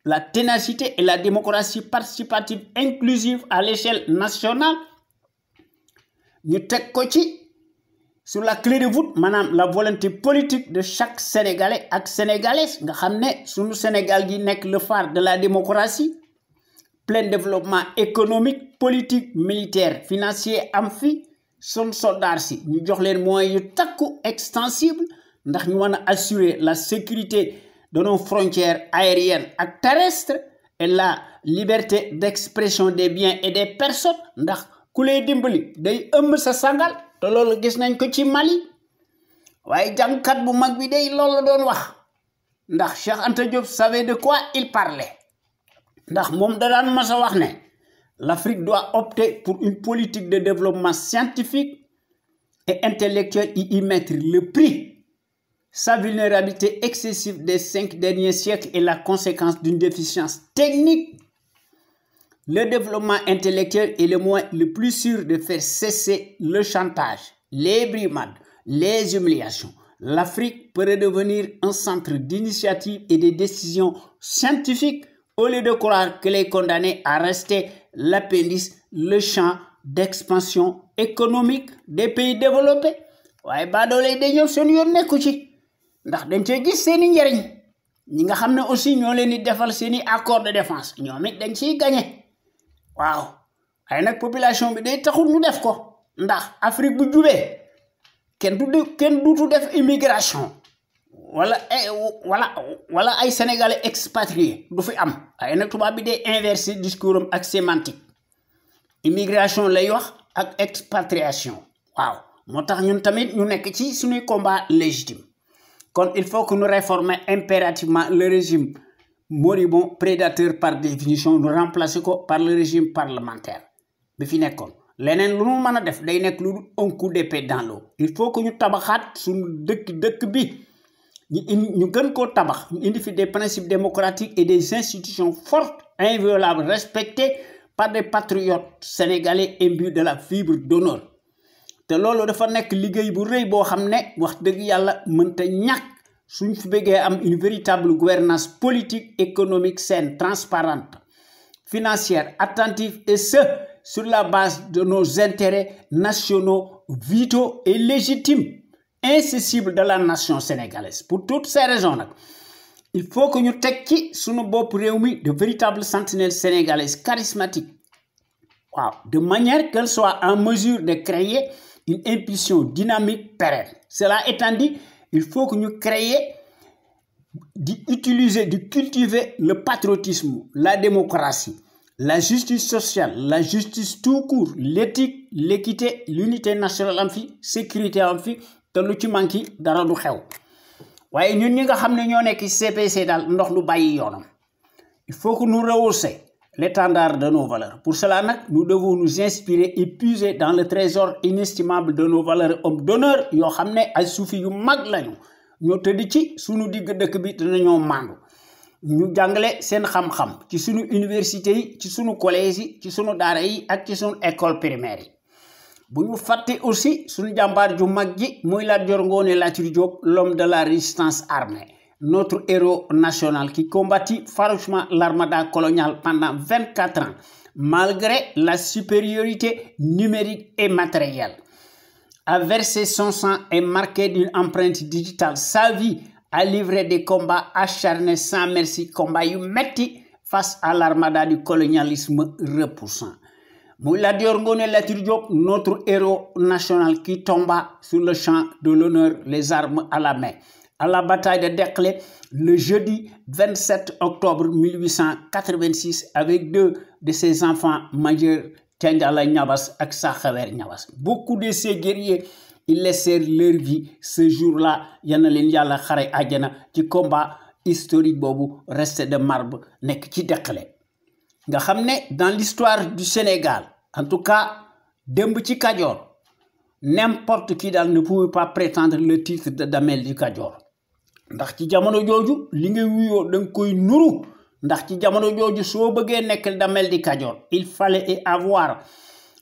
[SPEAKER 1] la ténacité et la démocratie participative inclusive à l'échelle nationale ñu teg ko ci sur la clé de voûte maanaam la volonté politique de chaque sénégalais ak sénégalaise nga xam ne suñu Sénégal gi nekk le phare de la démocratie, plein développement économique, politique, militaire, financier am fi son soldats si ñu jox leen moyens yu takku extensible ndax ñu mën a assurer la sécurité de nos frontières aériennes et terrestres et la liberté d'expression des biens et des personnes ndax ku lay dimbali day ëmb sa sangal te loolu gis nañ ko ci Mali waaye jàngkat bu mag bi day loolu la doon wax ndax Cheikh Anta Diop savait de quoi il parlait ndax moom da daan mas a wax ne l'Afrique doit opter pour une politique de développement scientifique et intellectuel et y mettre le prix. Sa vulnérabilité excessive des 5 derniers siècles est la conséquence d'une déficience technique. Le développement intellectuel est le moyen le plus sûr de faire cesser le chantage, les brimades, les humiliations. L'Afrique peut redevenir un centre d'initiative et de décisions scientifiques au lieu de croire qu'elle est condamnée à rester l'appendice, le champ d'expansion économique des pays développés. waaye baadoole yi day ñëw seen yoon nekku ci ndax dañ cee gis seeni njariñ ñi nga xam ne aussi ñoo leen di defal seeni accord de défense ñoom it dañ ciy gagné waaw ay nag population bi day taxul ñu def ko ndax Afrique bu jubee kenn duutu def immigration wala ay sénégalais expatriés du fi am ay nag tubaab bi day inverser discours am ak sémantique immigration lay wax ak expatriation waaw moo tax ñun tamit ñu nekk ci suñuy combat légitime il faut que nous réformions impérativement le régime moribond prédateur par définition, nous remplacer par le régime parlementaire. Leneen lu nu mën a def day nekk lu un coup d'épée dans l'eau. Il faut que ñu tabaxaat suñu dëkk bi ñu gën koo tabax ñu indi fi des principes démocratiques et des institutions fortes, inviolables, respectées par des patriotes sénégalais imbus de la fibre d'honneur. te loolu dafa nekk liggéey bu rëy boo xam ne wax dëgg yàlla mënta ñàkk suñ fi bëggee am une véritable gouvernance politique, économique, saine, transparente, financière, attentive, et ce, sur la base de nos intérêts nationaux, vitaux et légitimes, incessibles de la nation sénégalaise. Pour toutes ces raisons, il faut que nous tekki sunu bop réew mi de véritables sentinelles sénégalaises charismatiques, de manière qu'elles soient en mesure de créer une impulsion dynamique pérenne. Cela étant dit, il faut que nous créions, d'utiliser, de cultiver le patriotisme, la démocratie, la justice sociale, la justice tout court, l'éthique, l'équité, l'unité nationale en fi, sécurité en fi, te lu ci manki dara du xew. Waye ñun ñi nga xamné ñoo nekk ci CPC dal ndox lu bayyi yoonam. Il faut que nous rehaussions l'étendard de nos valeurs. Pour cela, nous devons nous inspirer et puiser dans le trésor inestimable de nos valeurs hommes d'honneur yoo xam ne ay suufi yu mag lañu ñoo tëdd ci sunu digg dëkk bi dinañoo màndu ñu jàngale seen xam-xam ci sunu université yi ci sunu collège yi ci sunu daara yi ak ci sunu école primaire yi bu ñu fàtte aussi sunu jàmbaar ju mag ji muy Lat Dior Ngoné Latyr Diop, l'homme de la résistance armée, notre héros national qui combattit farouchement l'armada coloniale pendant 24 ans, malgré la supériorité numérique et matérielle, a versé son sang et marqué d'une empreinte digitale sa vie, a livré des combats acharnés sans merci, combats yu metti face à l'armada du colonialisme repoussant. Lat Dior Ngoné Latyr Diop, notre héros national qui tomba sur le champ de l'honneur, les armes à la main, à la bataille de Derklé le jeudi 27 octobre 1886 avec 2 de ses enfants majeurs, Thiendella Niabass et Sakhawere Niabass. Beaucoup de ces guerriers, ils laissèrent leur vie ce jour-là. Yana len yalla xare aljana ci combat historique bobu resté de marbre nek ci Derklé. Nga xamné dans l'histoire du Sénégal, en tout cas demb ci Kajoor, n'importe qui ne pouvait pas prétendre le titre de Damel du Kajoor. Ndax ci jamono jooju li ngay wuyoo dang koy nuru ndax ci jamono jooju soo bëggee nekk Damel di Kajoor, il fallait avoir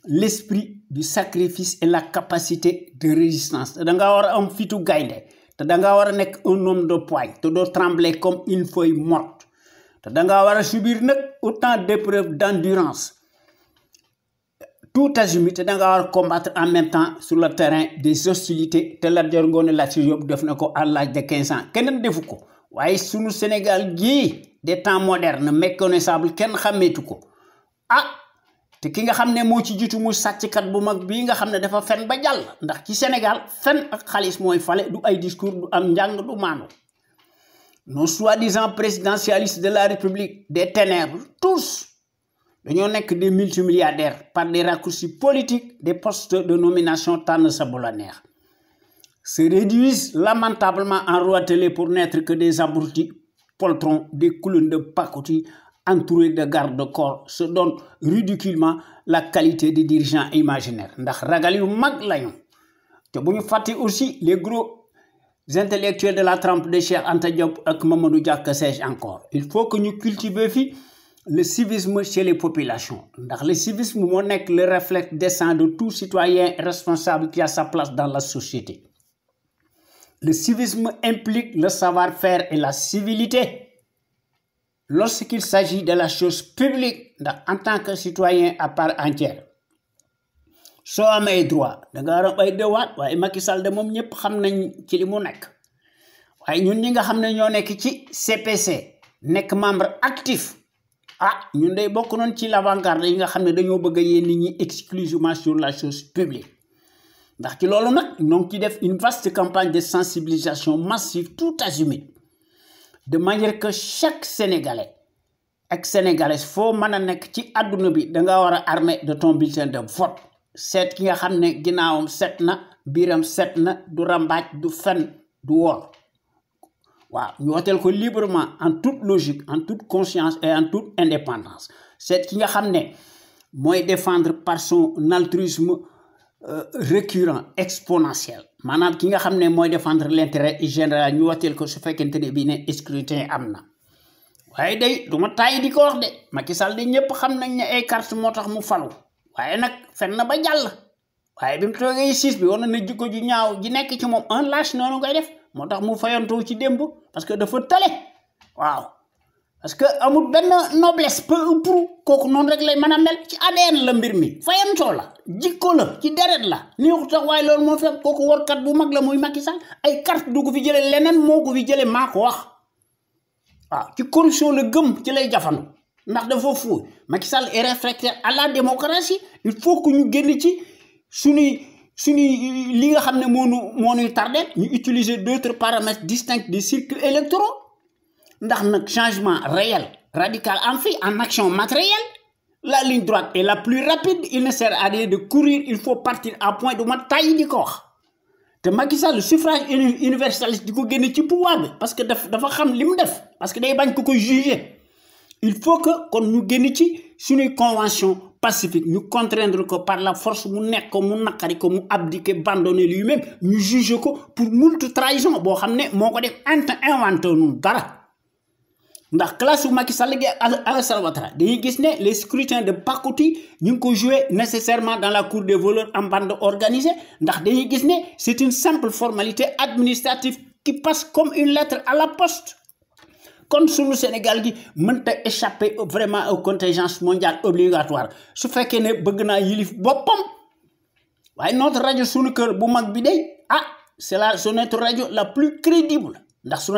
[SPEAKER 1] l'esprit du sacrifice et la capacité de résistance. Te da nga war a am fitu gaynde, te da nga war a nekk un homme de poigne, te doo trembler comme une feuille morte, te da nga war a subir nag autant d'épreuves d'endurance tout azimut, te da nga war a combattre en même temps sur le terrain des hostilités. Te Lat Dior Ngoné Latyr Diop def na ko à l'âge de 15 ans keneen defu ko waaye sunu Sénégal gii des temps modernes méconnaissable kenn xàmmeetu ko te ki nga xam ne moo ci jiitu muy sàcckat bu mag bii nga xam ne dafa fen ba jàll ndax ci Sénégal fen ak xaalis mooy fale du ay discours du am njàng du maanu. Nos soi-disant présidentialistes de la République des ténèbres, tous dañoo nekk des multimilliardaires par des raccourcis politiques, des postes de nomination tànn sa bu la neex, se réduisent lamentablement en roitelets pour n'être que des abrutis poltrons, des clowns de pacotille entourés de garde-corps, se donnent ridiculement la qualité de dirigeants imaginaires. Ndax ragal yu mag lañu. Te bu ñu fàtte aussi les gros intellectuels de la trempe de Cheikh Anta Diop ak Mamadou Dia, que sais-je encore. Il faut que ñu cultiver fi le civisme chez les populations. Le civisme est le reflet décent de tout citoyen responsable qui a sa place dans la société. Le civisme implique le savoir-faire et la civilité. Lorsqu'il s'agit de la chose publique, en tant que citoyen à part entière, soo amee droit da nga war a ay dewaat waaye Macky Sall de moom ñëpp xam nañ ci li mu nekk waaye ñun ñi nga xam ne ñoo nekk ci CPC nekk membre actif. Ñun day bokk noonu ci l'avant-garde yi nga xam ne dañoo bëgg a yéen nit ñi exclusivement sur la chose publique. Ndax ci loolu nag ñoo ngi ci def une vaste campagne de sensibilisation massive tout azimut, de manière que chaque Sénégalais ak Sénégalaise foo mën a nekk ci àdduna bi da nga war a armé de ton bulletin de vote. Seet ki nga xam ne ginnaawam set na biiram set na du rambaaj du fen du wor waaw ñu woteel ko librement en toute logique en toute conscience et en toute indépendance c'est ki nga xam ne mooy défendre par son altruisme récurrent exponentiel maanaam ki nga xam ne mooy défendre l'intérêt général ñu woteel ko su fekkente ne bii ne scrutin am na waaye day du ma tàyyi di ko wax de Macky Sall de ñëpp xam nañ ne ay carte moo tax mu falu waaye nag fen na ba jàll waaye bi mu toogee siis bi war na jikko ju ñaaw ji nekk ci moom un lâche noonu ngay def moo tax mu fayantoo ci démb parce que dafa tële waaw parce que amul benn noblesse peu ou prou kooku noonu rek lay mën a mel ci ADN la mbir mi fayantoo la jikko la ci deret la neexu tax waaye loolu moo fekk kooku warkat bu mag la muy Macky Sall ay carte du ko fi jële leneen moo ko fi jële maa ko wax waaw ci corruption la gëm ci lay jafandu ndax dafa fuuy Macky Sall est réfractaire à la démocratie il faut que ñu génn ci suñuy li nga xam ne moo ñuy tardé ñu utiliser d'autres paramètres distincts des cycles électoraux ndax nag changement réel radical en fait en action matérielle la ligne droite est la plus rapide il ne sert à rien de courir il faut partir à point du ma tàyyi di ko wax te Macky Sall suffrage universaliste di ko génne ci pouvoir bi parce que dafa xam li mu def parce que day bañ ko koy juger il faut que kon ñu génn ci suñuy convention pacifique ñu contraindre ko par la force mu nekk ko mu naqari ko mu abdiquer abandonner lui-même ñu juger ko pour moult trahison boo xam ne moo ko def inventé nu dara ndax classe bu Macky Sall gi Alassane Ouattara dañuy gis ne les scrutins de pacotille ñu ngi ko jouer nécessairement dans la cour des voleurs en bande organisée ndax dañuy gis ne c'est une simple formalité administrative qui passe comme une lettre à la poste kon sunu Sénégal gi mënta échapper vraiment aux contingences mondiales obligatoires su fekkee ne bëgg naa yilif boppam waaye notre rajo sunu kër bu mag bi day c'est notre rajo la plus crédible ndax sunu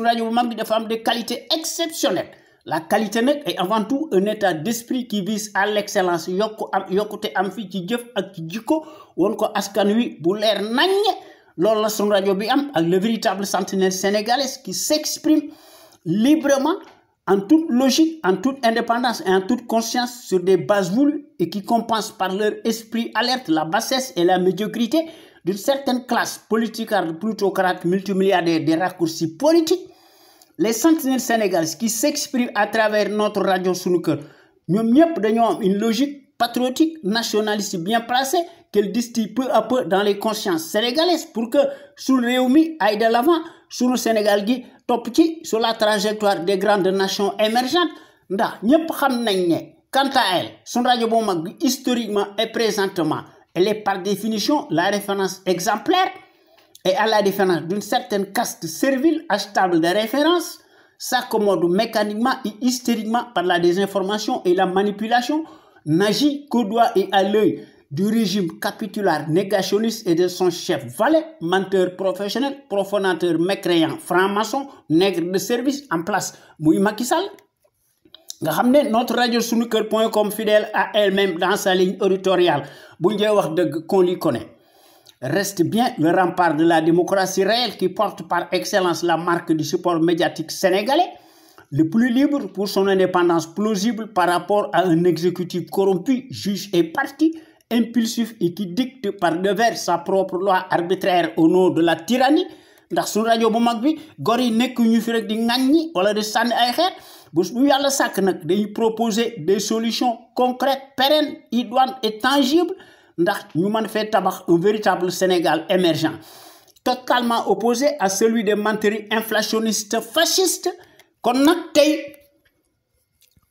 [SPEAKER 1] rajo bu mag bi dafa am des qualités exceptionnelles la qualité nag est avant tout un état d'esprit qui vise à l'excellence yokkute am fi ci jëf ak ci jikko woon ko askan wi bu leer naññe loolu la sunu rajo bi am ak le véritable sentinelle sénégalais qui s'exprime librement, en toute logique, en toute indépendance et en toute conscience sur des bases voulues et qui compensent par leur esprit alerte la bassesse et la médiocrité d'une certaine classe politicarde, plutocrate, multimilliardaire des raccourcis politiques. Les sentinelles sénégalaises qui s'expriment à travers notre radio sunu kër ñoom ñëpp dañoo am une logique patriotique nationaliste bien placée qu'elle distille peu à peu dans les consciences sénégalaises pour que suñu réew mi aille de l'avant sunu Sénégal gi topp ci sur la trajectoire des grandes nations émergentes ndax ñëpp xam nañ ne quant à elle sunu rajo bu mag bi historiquement et présentement elle est par définition la référence exemplaire et à la différence d'une certaine caste servile achetable de référence s'accommode mécaniquement et hystériquement par la désinformation et la manipulation n'agit qu'au doigt et à l'œil du régime capitulaire négationniste et de son chef valet, menteur professionnel, profanateur, mécréant, franc-maçon, nègre de service en place. Muy Macky Sall. Nga xam ne notre radio sunuker.com fidèle à elle-même dans sa ligne éditoriale bu ñu wax dëgg qu'on l'y connaît reste bien le rempart de la démocratie réelle qui porte par excellence la marque du support médiatique sénégalais, le plus libre pour son indépendance plausible par rapport à un exécutif corrompu, juge et parti, impulsif et qui dicte par devers sa propre loi arbitraire au nom de la tyrannie. Ndax suñu rajo bu mag bi gor yi nekk ñu fi rek di ŋàññi wala di sànni ay xeer bu yàlla sàkk nag dañuy proposer des solutions concrètes, pérennes, idoines et tangibles ndax ñu mën fee tabax un véritable Sénégal émergent totalement opposé à celui des menteries inflationnistes fascistes. Kon nag tey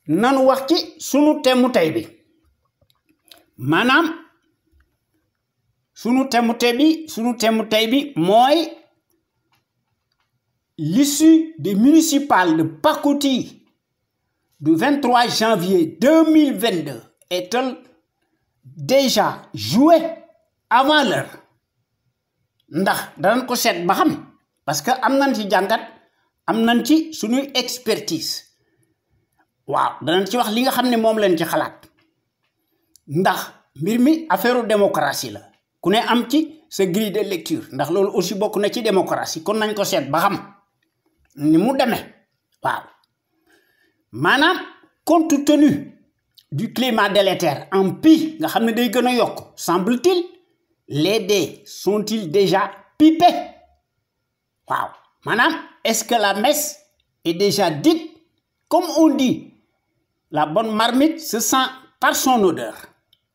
[SPEAKER 1] nanu wax ci sunu temu tey bi maanaam sunu temu tey bi mooy l'issue des municipales de pacotille du 23 janvier 2022 est-elle déjà jouée avant l'heure ndax danañ ko seet ba xam parce que am nañ ci jàngat am nañ ci suñuy expertise waaw danañ ci wax li nga xam ne moom lañ ci xalaat ndax mbir mi affaire démocratie la ku ne am ci sa grille de lecture ndax loolu aussi bokk na ci démocratie kon nañ ko seet ba xam ni mu demee waaw maanaam compte tenu du climat délétère en pis nga xam ne day gën a yokk semble-t-il les dés sont-ils déjà pipés waaw maanaam est-ce que la messe est déjà dite? Comme on dit, la bonne marmite se sent par son odeur.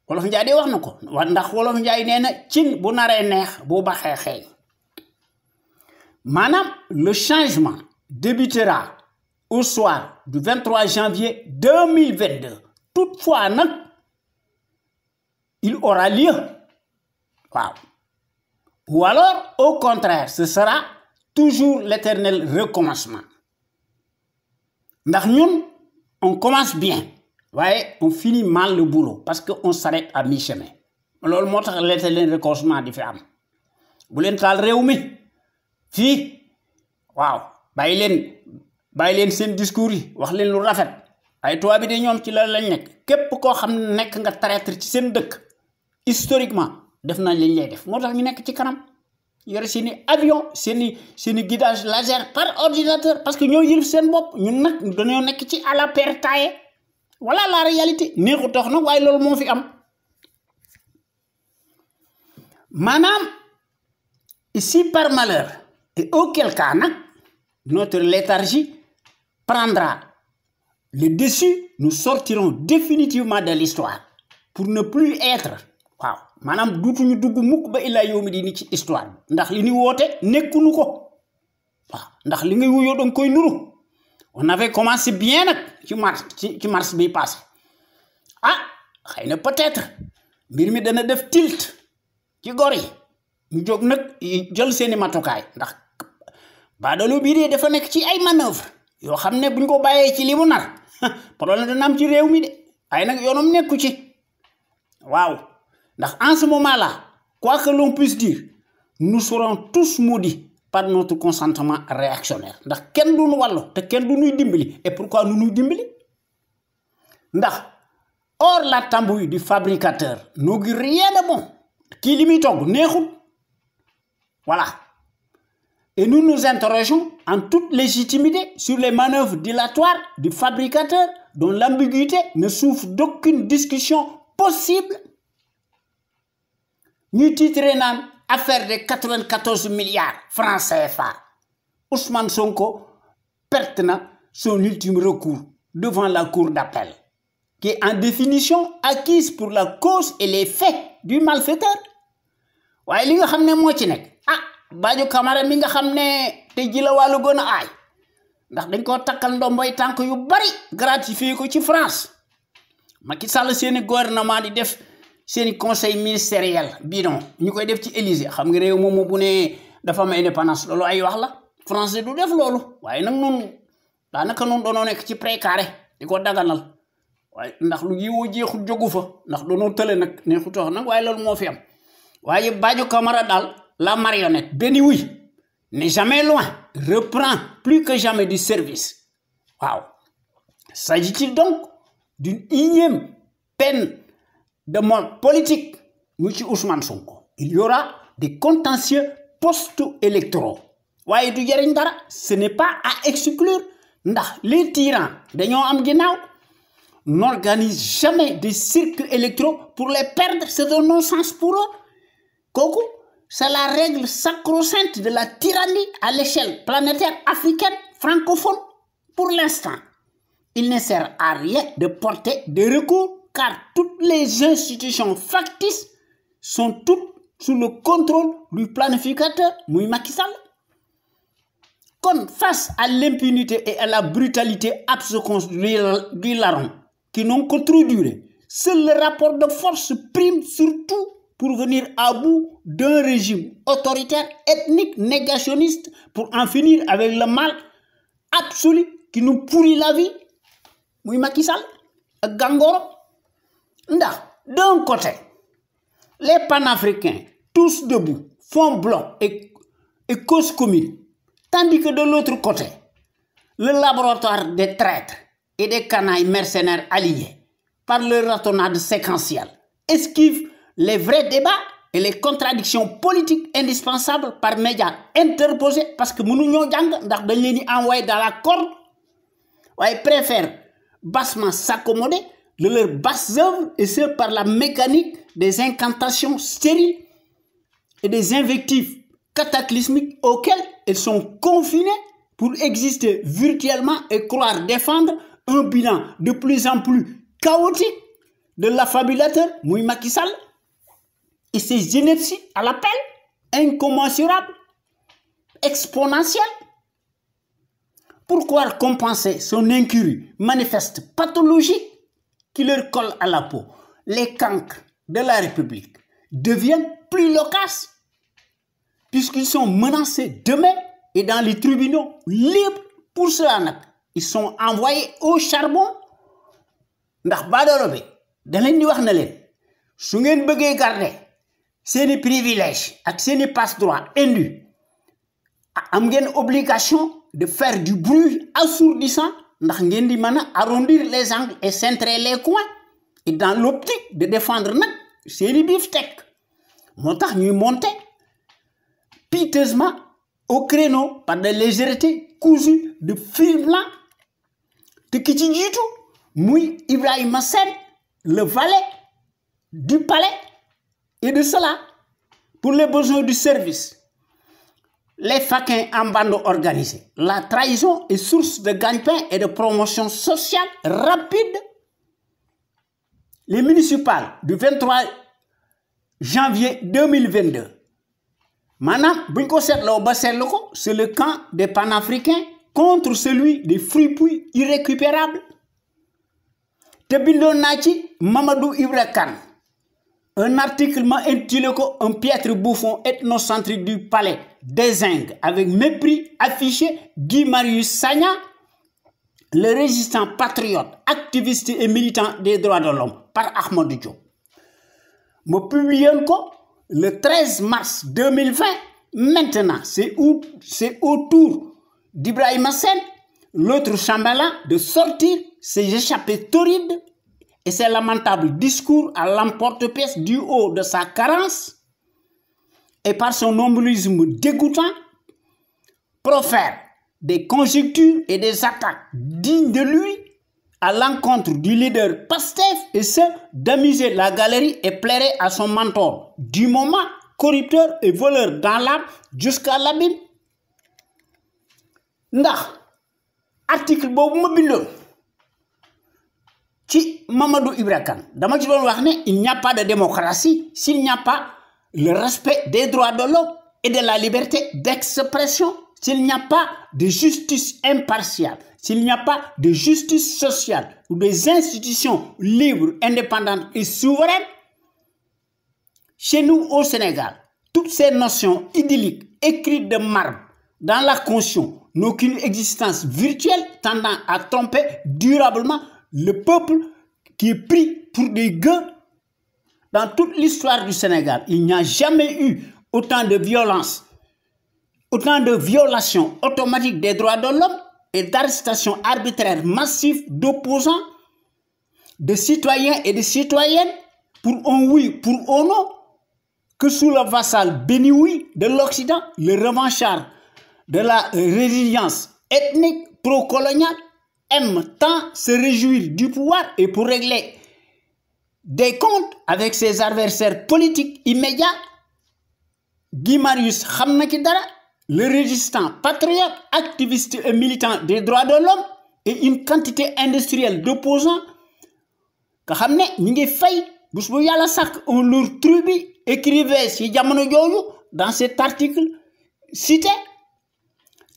[SPEAKER 1] Wolof Njaay de wax na ko ndax Wolof Njaay nee na cin bu naree neex bu baxee xeeñ. Maanaam le changement débutera au soir du 23 janvier 2022. Toutefois nag il aura lieu. Waaw. Ou alors au contraire ce sera toujours l'éternel recommencement. Ndax ñun on commence bien. Ouais, on finit mal le boulot parce qu'on s'arrête à mi-chemin. Loolu moo tax l'éternel recommencement di fi am. Bu leen taal réew mi fii waaw bàyyi leen seen discours yi wax leen lu rafet ay tubaab bi de ñoom ci la lañ nekk képp koo xam ne nekk nga traître ci seen dëkk historiquement def nañ lañ lay def moo tax ñu nekk ci kanam yore seeni avion seeni guidage laser par ordinateur parce que ñoo yëlif seen bopp ñun nag dañoo nekk ci à la paire taillée. Voilà la réalité neexu tax nag waaye loolu moo fi am maanaam ici par malheur et auquel cas nag notre léthargie prendra le dessus, nous sortirons définitivement de l'histoire pour ne plus être waaw maanaam duutuñu dugg mukk ba illaa yow mi di ni ci histoire ndax li ñu woote nekkunu ko waaw ndax li ngay wuyoo danga koy nuru. On avait commencé bien nag ci mars bi passé xëy na peut-être mbir mi dana def tilt ci gor yi ñu jóg nag jël seeni matukaay ndax baadalo bii de dafa nekk ci ay manœuvre yoo xam ne buñ ko bàyyee ci li mu nar problème dana am ci réew mi de ay nag yoonam nekku ci waaw ndax en ce moment-là quoi que l'on puisse dire nous serons tous maudits par notre consentement réactionnaire ndax kenn du nu wàllu te kenn du nuy dimbali et pourquoi nu nuy dimbali ndax hors la tambouille du fabricateur n'augure rien de bon kii li muy togg neexul voilà et nous nous interrogeons en toute légitimité sur les manœuvres dilatoires du fabricateur dont l'ambiguïté ne souffre d'aucune discussion possible ñuy titré naan affaire de 94 milliards francs CFA. Ousmane Sonko perte son ultime recours devant la cour d'appel, qui est en définition acquise pour la cause et les faits du malfaiteur. waaye li nga xam ne moo ci nekk Badio Camara mi nga xam ne te ji la wàllu gën a aay ndax dañ koo takkal ndomboy tànk yu bari gratifié ko ci France Macky Sall seeni gouvernement di def seeni conseil ministériel bidon ñu koy def ci Élysée xam nga réew moom bu ne dafa am indépendance loolu ay wax la France du def loolu waaye nag noonu daanaka noonu doonoo nekk ci précaré di ko daganal waaye ndax lu jiwoo jeexul jógu fa ndax doonoo tële nag neexu tax nag waaye loolu moo fi am waaye Badio Camara daal la marionnette benni oui n'est jamais loin reprend plus que jamais du service waaw s'agit-il donc d'une énième peine de mort politique mu ci Ousmane Sonko il y aura des contentieux post-électoraux waaye du jariñ dara ce n'est pas à exclure ndax les tyrans dañoo am ginnaaw n'organisent jamais des cirques électoraux pour les perdre c'est un non-sens pour eux kooku c'est la règle sacro-sainte de la tyrannie à l'échelle planétaire africaine francophone pour l'instant il ne sert à rien de porter des recours car toutes les institutions factices sont toutes sous le contrôle du planificateur muy Macky Sall kon face à l'impunité et à la brutalité abscons du larron qui n'ont que trop duré seul le rapport de force prime surtout pour venir à bout d'un régime autoritaire, ethnique, négationniste, pour en finir avec le mal absolu qui nous pourrit la vie. Muy Macky Sall ak Gangoro ndax d'un côté les panafricains tous debout font bloc et cause commune tandis que de l'autre côté le laboratoire des traîtres et des canailles mercenaires alliés par leur ratonnade séquentielle esquivent les vrais débats et les contradictions politiques indispensables par médias interposés parce que mënuñoo jàng ndax dañ leen di envoyer dans la corde waaye préfèrent bassement s'accommoder de leurs basses œuvres et ce par la mécanique des incantations stériles et des invectives cataclysmiques auxquelles elles sont confinées pour exister virtuellement et croire défendre un bilan de plus en plus chaotique de l'affabulateur Mouy Macky Sall et ses inerties à l'appel incommensurables, exponentielles. Pourquoi compenser son incurie manifeste pathologique qui leur colle à la peau? Les cancres de la République deviennent plus loquaces puisqu'ils sont menacés demain et dans les tribunaux libres. Pour cela, ils sont envoyés au charbon. Ndax baadoolo bi da leen di wax na leen su ngeen bëggee garder seeni privilège ak seeni passe-droit indu am ngeen obligation de faire du bruit assourdissant ndax ngeen di mën a arrondir les angles et centrer les coins et dans l'optique de défendre nag seeni beefsteak moo tax ñuy monter piteusement au créneau par des légèretés cousues de fil blanc te ki ci jiitu muy Ibrahima Sène, le valet du palais, et de cela, pour les besoins du service, les faquins en bande organisée, la trahison est source de gagne-pain et de promotion sociale rapide. Les municipales du 23 janvier 2022, maintenant, c'est le camp des panafricains contre celui des fripouilles irrécupérables. Te bindoon naa ci Mamadou Ibra Kane un article m'a intitulé un piètre bouffon ethnocentrique du palais dézingue avec mépris affiché Guy Marius Sagna, le résistant patriote, activiste et militant des droits de l'homme par Ahmadou Diop. Me publié le 13 mars 2020. Maintenant, c'est au tour d'Ibrahima Sène, l'autre chambellan, de sortir ses échappées torrides et ses lamentables discours à l'emporte-pièce du haut de sa carence et par son nombrilisme dégoûtant, profère des conjectures et des attaques dignes de lui à l'encontre du leader Pastef et ce, d'amuser la galerie et plairer à son mentor, du moment corrupteur et voleur dans l'âme jusqu'à l'abîme. Ndax article boobu ma bindoon ci Mamadou Ibra Kane dama ci doon wax ne il n'y a pas de démocratie s'il n'y a pas le respect des droits de l'homme et de la liberté d'expression, s'il n'y a pas de justice impartiale, s'il n'y a pas de justice sociale ou des institutions libres, indépendantes et souveraines. Chez nous au Sénégal, toutes ces notions idylliques écrites de marbre dans la conscience n'ont qu'une existence virtuelle tendant à tromper durablement le peuple qui est pris pour des gueux. Dans toute l'histoire du Sénégal, il n'y a jamais eu autant de violence, autant de violations automatiques des droits de l'homme et d'arrestations arbitraires massives d'opposants, de citoyens et de citoyennes pour un oui, pour un non, que sous le vassal béni oui de l'Occident, le revanchard de la résilience ethnique pro-coloniale aime tant se réjouir du pouvoir et pour régler des comptes avec ses adversaires politiques immédiats. Guy Marius Khamnakidara, le résistant patriote, activiste et militant des droits de l'homme et une quantité industrielle d'opposants que xamné ñi ngi fay bus bu yalla sak on leur tribu écrivait ci jamono joju dans cet article cité.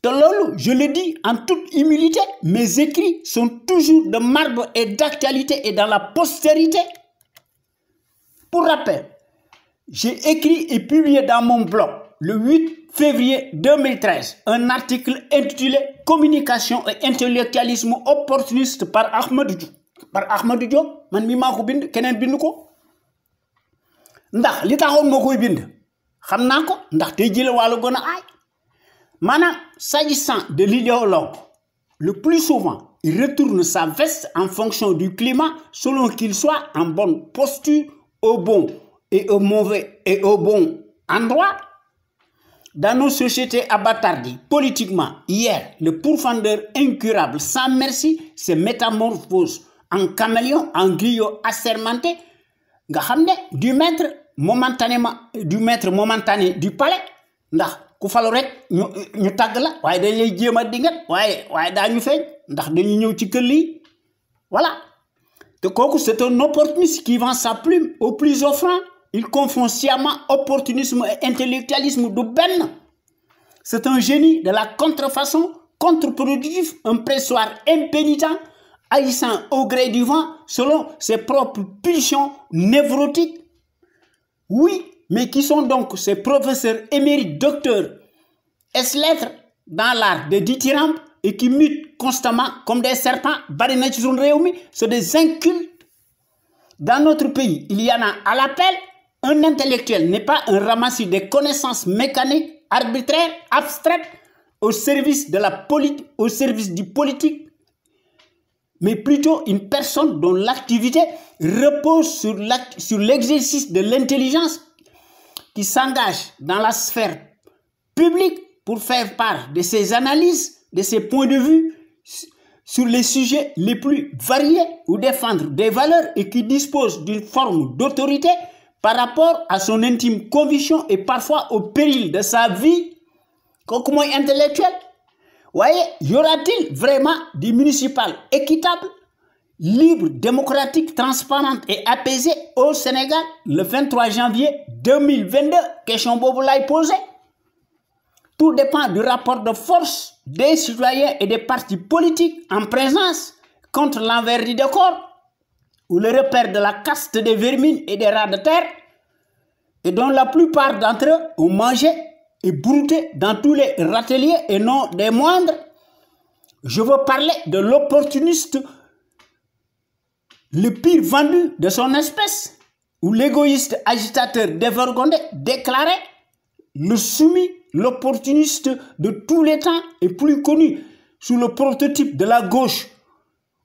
[SPEAKER 1] Je le dis en toute humilité, mes écrits sont toujours de marbre et d'actualité et dans la postérité. Pour rappel, j'ai écrit et publié dans mon blog le 8 février 2013 un article intitulé « Communication et intellectualisme opportuniste » par Ahmadou Diop. Par Ahmadou Diop, man mi mako bind keneen bind ko. Ndax li taxoon moo koy bind xam naa ko ndax tey jii la wàllu gën a aay. Maintenant, s'agissant de l'idéologue, le plus souvent, il retourne sa veste en fonction du climat selon qu'il soit en bonne posture, au bon et au mauvais et au bon endroit. Dans nos sociétés abattardies, politiquement, hier, le pourfendeur incurable sans merci se métamorphose en caméléon, en griot assermenté, du maître momentané du palais. ku falu rek ñu tàgg la waaye dañ lay jéem a dingat waaye daañu feeñ ndax dañu ñëw ci këll yi voilà te kooku c'est un opportuniste qui vend sa plume au plus offrant. Il confond sciemment opportunisme et intellectualisme du benn. C'est un génie de la contrefaçon, contre-productif, un pressoir impénitent, haïssant au gré du vent selon ses propres pulsions névrotiques. Oui, mais qui sont donc ces professeurs émérites, docteurs, ès-lettres dans l'art de dithyrambe et qui mutent constamment comme des serpents, c'est des incultes. Dans notre pays, il y en a à l'appel. Un intellectuel n'est pas un ramassis de connaissances mécaniques, arbitraires, abstraites, au service de la politique, au service du politique, mais plutôt une personne dont l'activité repose sur l'exercice de l'intelligence qui s'engage dans la sphère publique pour faire part de ses analyses, de ses points de vue sur les sujets les plus variés ou défendre des valeurs et qui dispose d'une forme d'autorité par rapport à son intime conviction et parfois au péril de sa vie, comme intellectuel. Voyez, y aura-t-il vraiment des municipales équitables, libres, démocratiques, transparentes et apaisées au Sénégal le 23 janvier 2022? Question Boboulaye posée. Tout dépend du rapport de force des citoyens et des partis politiques en présence contre l'envers du décor, ou le repère de la caste des vermines et des rats de terre, et dont la plupart d'entre eux ont mangé et brouté dans tous les râteliers et non des moindres. Je veux parler de l'opportuniste le pire vendu de son espèce, ou l'égoïste agitateur dévergondé déclaré, le soumis, l'opportuniste de tous les temps est plus connu sous le prototype de la gauche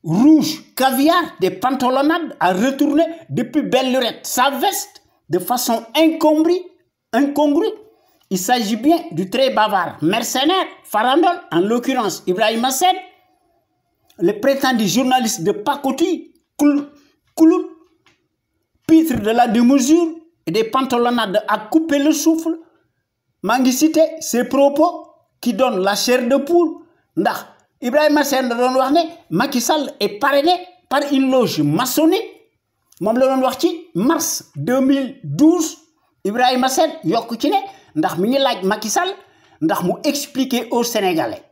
[SPEAKER 1] rouge, caviar, des pantalonnades à retourner depuis belle lurette sa veste de façon incongrue. Il s'agit bien du très bavard mercenaire, farandole, en l'occurrence Ibrahim Hassen, le prétendu journaliste de pacotille, Koulout, pitre de la démesure et des pantalonnades à couper le souffle. Mangi cité ses propos qui donnent la chair de poule. Ndax Ibrahim Hassen da doon wax ne Macky Sall est parrainé par une loge maçonnique. Moom la doon wax ci mars 2012. Ibrahim Hassen yokk ci ne ndax mi ngi laaj Macky Sall ndax mu expliquer aux Sénégalais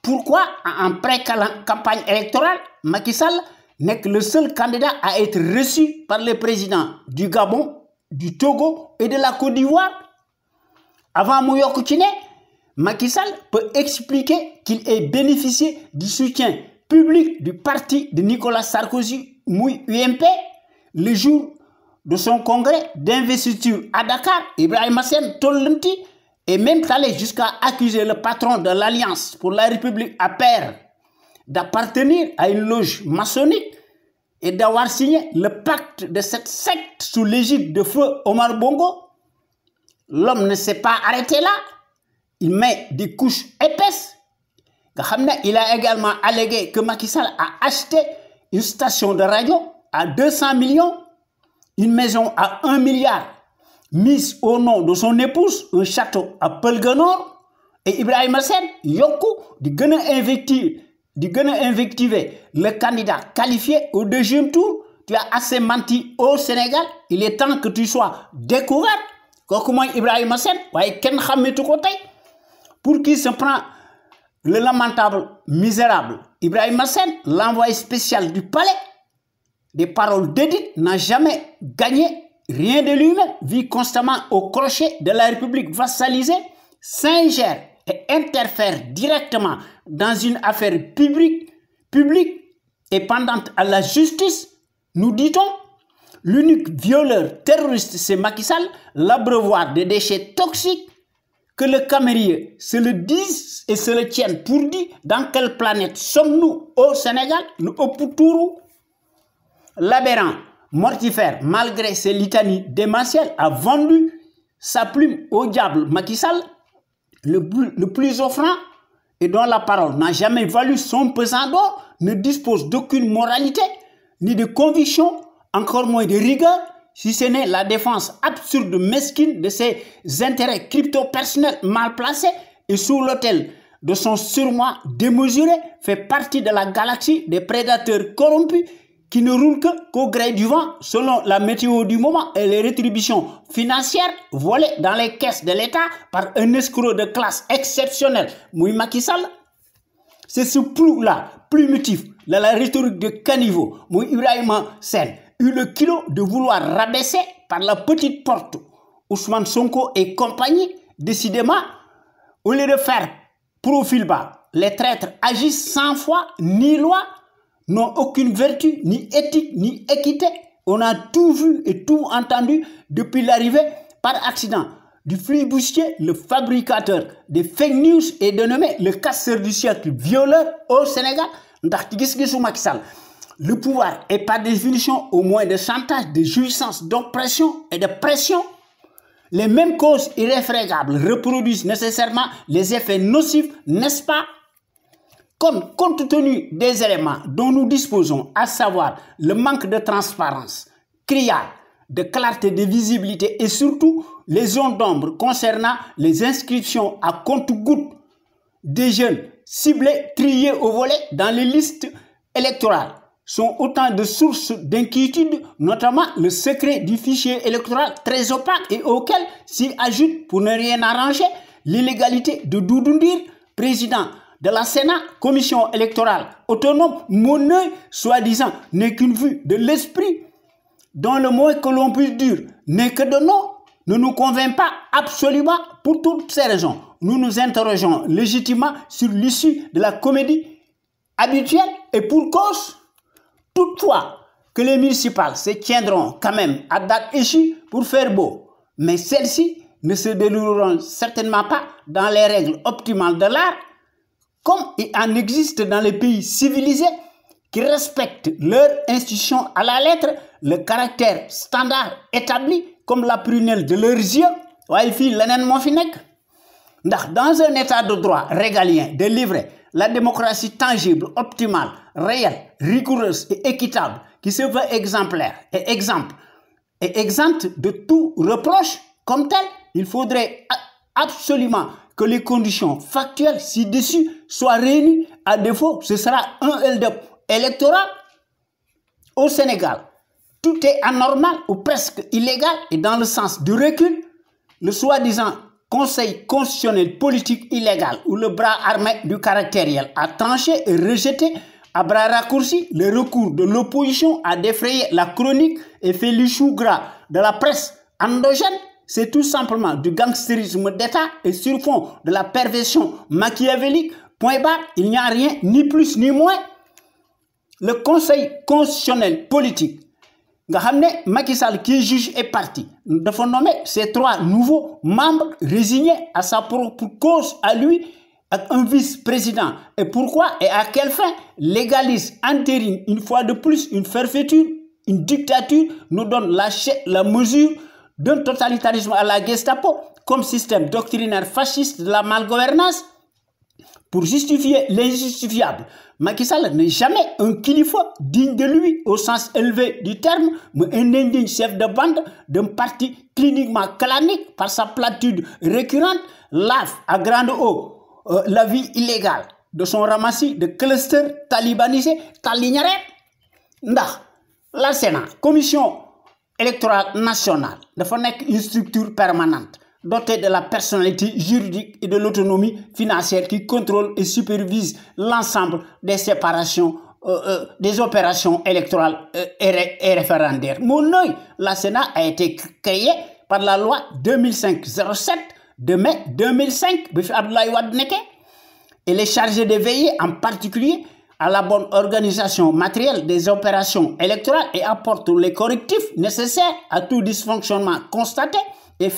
[SPEAKER 1] pourquoi en pré-campagne électorale Macky Sall n'est que le seul candidat à être reçu par les présidents du Gabon, du Togo et de la Côte d'Ivoire. Avant mu yokk ci ne Macky Sall peut expliquer qu'il ait bénéficié du soutien public du parti de Nicolas Sarkozy, muy UMP, le jour de son congrès d'investiture à Dakar. Ibrahim Hassen tollanti est même allé jusqu'à accuser le patron de l'Alliance pour la République APR d'appartenir à une loge maçonnique et d'avoir signé le pacte de cette secte sous l'égide de feu Omar Bongo. L'homme ne s'est pas arrêté là. Il met des couches épaisses. Il a également allégué que Macky Sall a acheté une station de radio à 200 millions, une maison à 1 milliard, mise au nom de son épouse, un château à Pelgenor, et Ibrahim Hassen yokku di gën a invectiver le candidat qualifié au deuxième tour. Tu as assez menti au Sénégal. Il est temps que tu sois découvert. Comment Ibrahim Hassen, pour qui se prend le lamentable misérable Ibrahim Hassen, l'envoyé spécial du palais, des paroles dédites, n'a jamais gagné rien de lui-même, vit constamment au crochet de la République vassalisée, s'ingère et interfère directement dans une affaire publique et pendante à la justice. Nous dit-on, l'unique violeur terroriste, c'est Macky Sall, l'abreuvoir des déchets toxiques, que le camérier se le dise et se le tienne pour dire dans quelle planète sommes-nous au Sénégal, nous au Poutourou. L'aberrant mortifère, malgré ses litanies démentielles, a vendu sa plume au diable. Macky Sall, le plus offrant et dont la parole n'a jamais valu son pesant d'or, ne dispose d'aucune moralité, ni de conviction, encore moins de rigueur. si ce n'est la défense absurde, mesquine de ses intérêts crypto-personnels mal placés et sous l'autel de son surmoi démesuré, fait partie de la galaxie des prédateurs corrompus qui ne roulent qu'au gré du vent selon la météo du moment et les rétributions financières volées dans les caisses de l'État par un escroc de classe exceptionnelle, Mouy Macky Sall. C'est ce plou-là, primitif, de la rhétorique de caniveau, Mouy Ibrahima Sène, eu le kilo de vouloir rabaisser par la petite porte Ousmane Sonko et compagnie. Décidément, au lieu de faire profil bas, les traîtres agissent sans foi ni loi, n'ont aucune vertu, ni éthique, ni équité. On a tout vu et tout entendu depuis l'arrivée par accident du flibustier, le fabricateur des fake news et dénommé le casseur du siècle violeur au Sénégal. Le pouvoir est par définition au moins de chantage, de jouissance, d'oppression et de pression. Les mêmes causes irréfrégables reproduisent nécessairement les effets nocifs, n'est-ce pas? Compte tenu des éléments dont nous disposons, à savoir le manque de transparence, criard, de clarté, de visibilité et surtout les zones d'ombre concernant les inscriptions à compte-gouttes des jeunes ciblés, triés au volet dans les listes électorales, sont autant de sources d'inquiétude, notamment le secret du fichier électoral très opaque et auquel s'y ajoute, pour ne rien arranger, l'illégalité de Doudou Ndir, président de la Sénat, commission électorale autonome. Mon œil, soi-disant, n'est qu'une vue de l'esprit, dont le moins que l'on puisse dire n'est que de nom, ne nous convainc pas absolument. Pour toutes ces raisons, nous nous interrogeons légitimement sur l'issue de la comédie habituelle et pour cause. Toutefois, que les municipales se tiendront quand même à date échue pour faire beau, mais celles-ci ne se dérouleront certainement pas dans les règles optimales de l'art, comme il en existe dans les pays civilisés qui respectent leur institution à la lettre, le caractère standard établi comme la prunelle de leurs yeux. Dans un état de droit régalien délivré, la démocratie tangible, optimale, réelle, rigoureuse et équitable, qui se veut exemplaire et exempte de tout reproche comme tel, il faudrait absolument que les conditions factuelles ci-dessus soient réunies. À défaut, ce sera un hold-up électoral au Sénégal. Tout est anormal ou presque illégal et dans le sens du recul, le soi-disant Conseil constitutionnel politique illégal ou le bras armé du caractériel a tranché et rejeté à bras raccourcis le recours de l'opposition à défrayer la chronique et fait le chou gras de la presse endogène. C'est tout simplement du gangstérisme d'État et sur fond de la perversion machiavélique. Point barre, il n'y a rien, ni plus ni moins. Le Conseil constitutionnel politique, Macky Sall qui est juge et parti, il faut nommer ces 3 nouveaux membres résignés à sa propre cause à lui, avec un vice-président. Et pourquoi et à quelle fin légalise, entérine une fois de plus une forfaiture, une dictature, nous donne la mesure d'un totalitarisme à la Gestapo comme système doctrinaire fasciste de la malgouvernance. Pour justifier l'injustifiable, Macky Sall n'est jamais un kilifa digne de lui au sens élevé du terme, mais un indigne chef de bande d'un parti cliniquement clanique par sa platitude récurrente, lave à grande eau la vie illégale de son ramassis de clusters talibanisés, talignarés. La Sénat, commission électorale nationale, dafa nekk une structure permanente dotée de la personnalité juridique et de l'autonomie financière qui contrôle et supervise l'ensemble des séparations, des opérations électorales et référendaires. Mon œil, la Sénat a été créée par la loi 2005-07 de mai 2005. Elle est chargée de veiller en particulier à la bonne organisation matérielle des opérations électorales et apporte les correctifs nécessaires à tout dysfonctionnement constaté et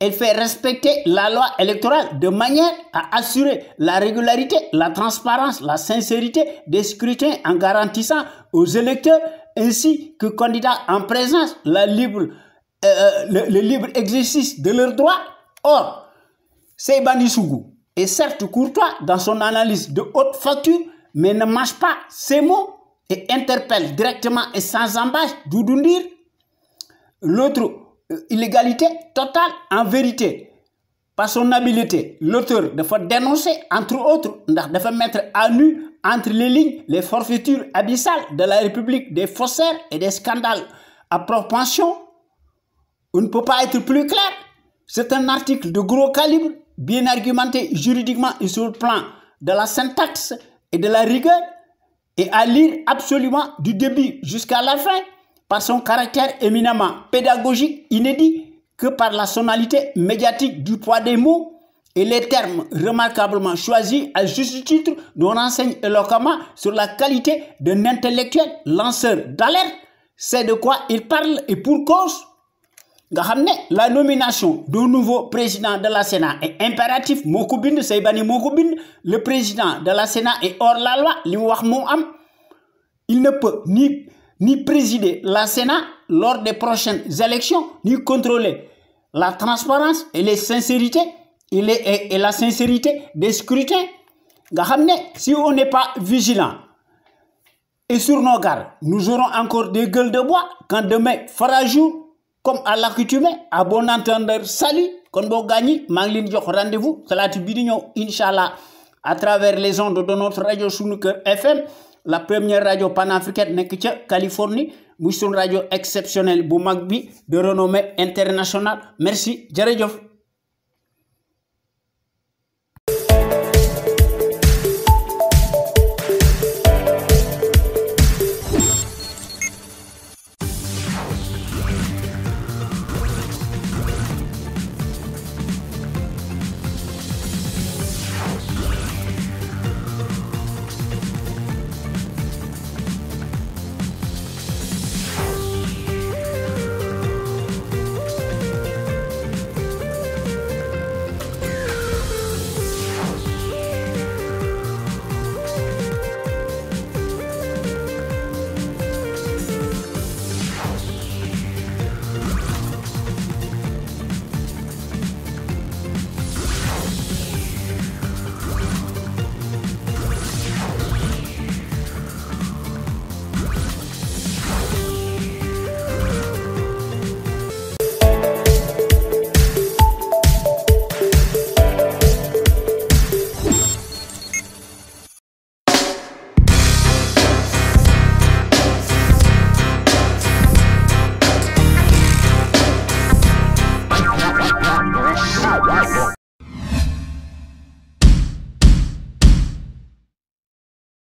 [SPEAKER 1] elle fait respecter la loi électorale de manière à assurer la régularité, la transparence, la sincérité des scrutins en garantissant aux électeurs ainsi que candidats en présence le libre exercice de leurs droits. Or, Seybani Sougou est certes courtois dans son analyse de haute facture, mais ne mâche pas ses mots et interpelle directement et sans embâche Doudou Ndir. l'autre illégalité totale. En vérité, par son habileté, l'auteur doit dénoncer, entre autres, doit mettre à nu, entre les lignes, les forfaitures abyssales de la République, des faussaires et des scandales à propension. On ne peut pas être plus clair. C'est un article de gros calibre, bien argumenté juridiquement et sur le plan de la syntaxe et de la rigueur, et à lire absolument du début jusqu'à la fin, par son caractère éminemment pédagogique, inédit, que par la sonalité médiatique du poids des mots et les termes remarquablement choisis à juste titre nous renseignent éloquemment sur la qualité d'un intellectuel lanceur d'alerte. C'est de quoi il parle et pour cause. La nomination d'un nouveau président de la Sénat est impératif. Le président de la Sénat est hors la loi. Il ne peut ni présider la Sénat lors des prochaines élections, ni contrôler la transparence et les sincérités et la sincérité des scrutins. Si on n'est pas vigilant et sur nos gardes, nous aurons encore des gueules de bois quand demain fera jour. Comme à l'accoutumée, à bon entendeur, salut. Quand vous gagnez, je vous rendez-vous. Inch'Allah, à travers les ondes de notre radio Sunuker FM, la première radio panafricaine de Californie, une radio exceptionnelle, de renommée internationale. Merci, Djerejof.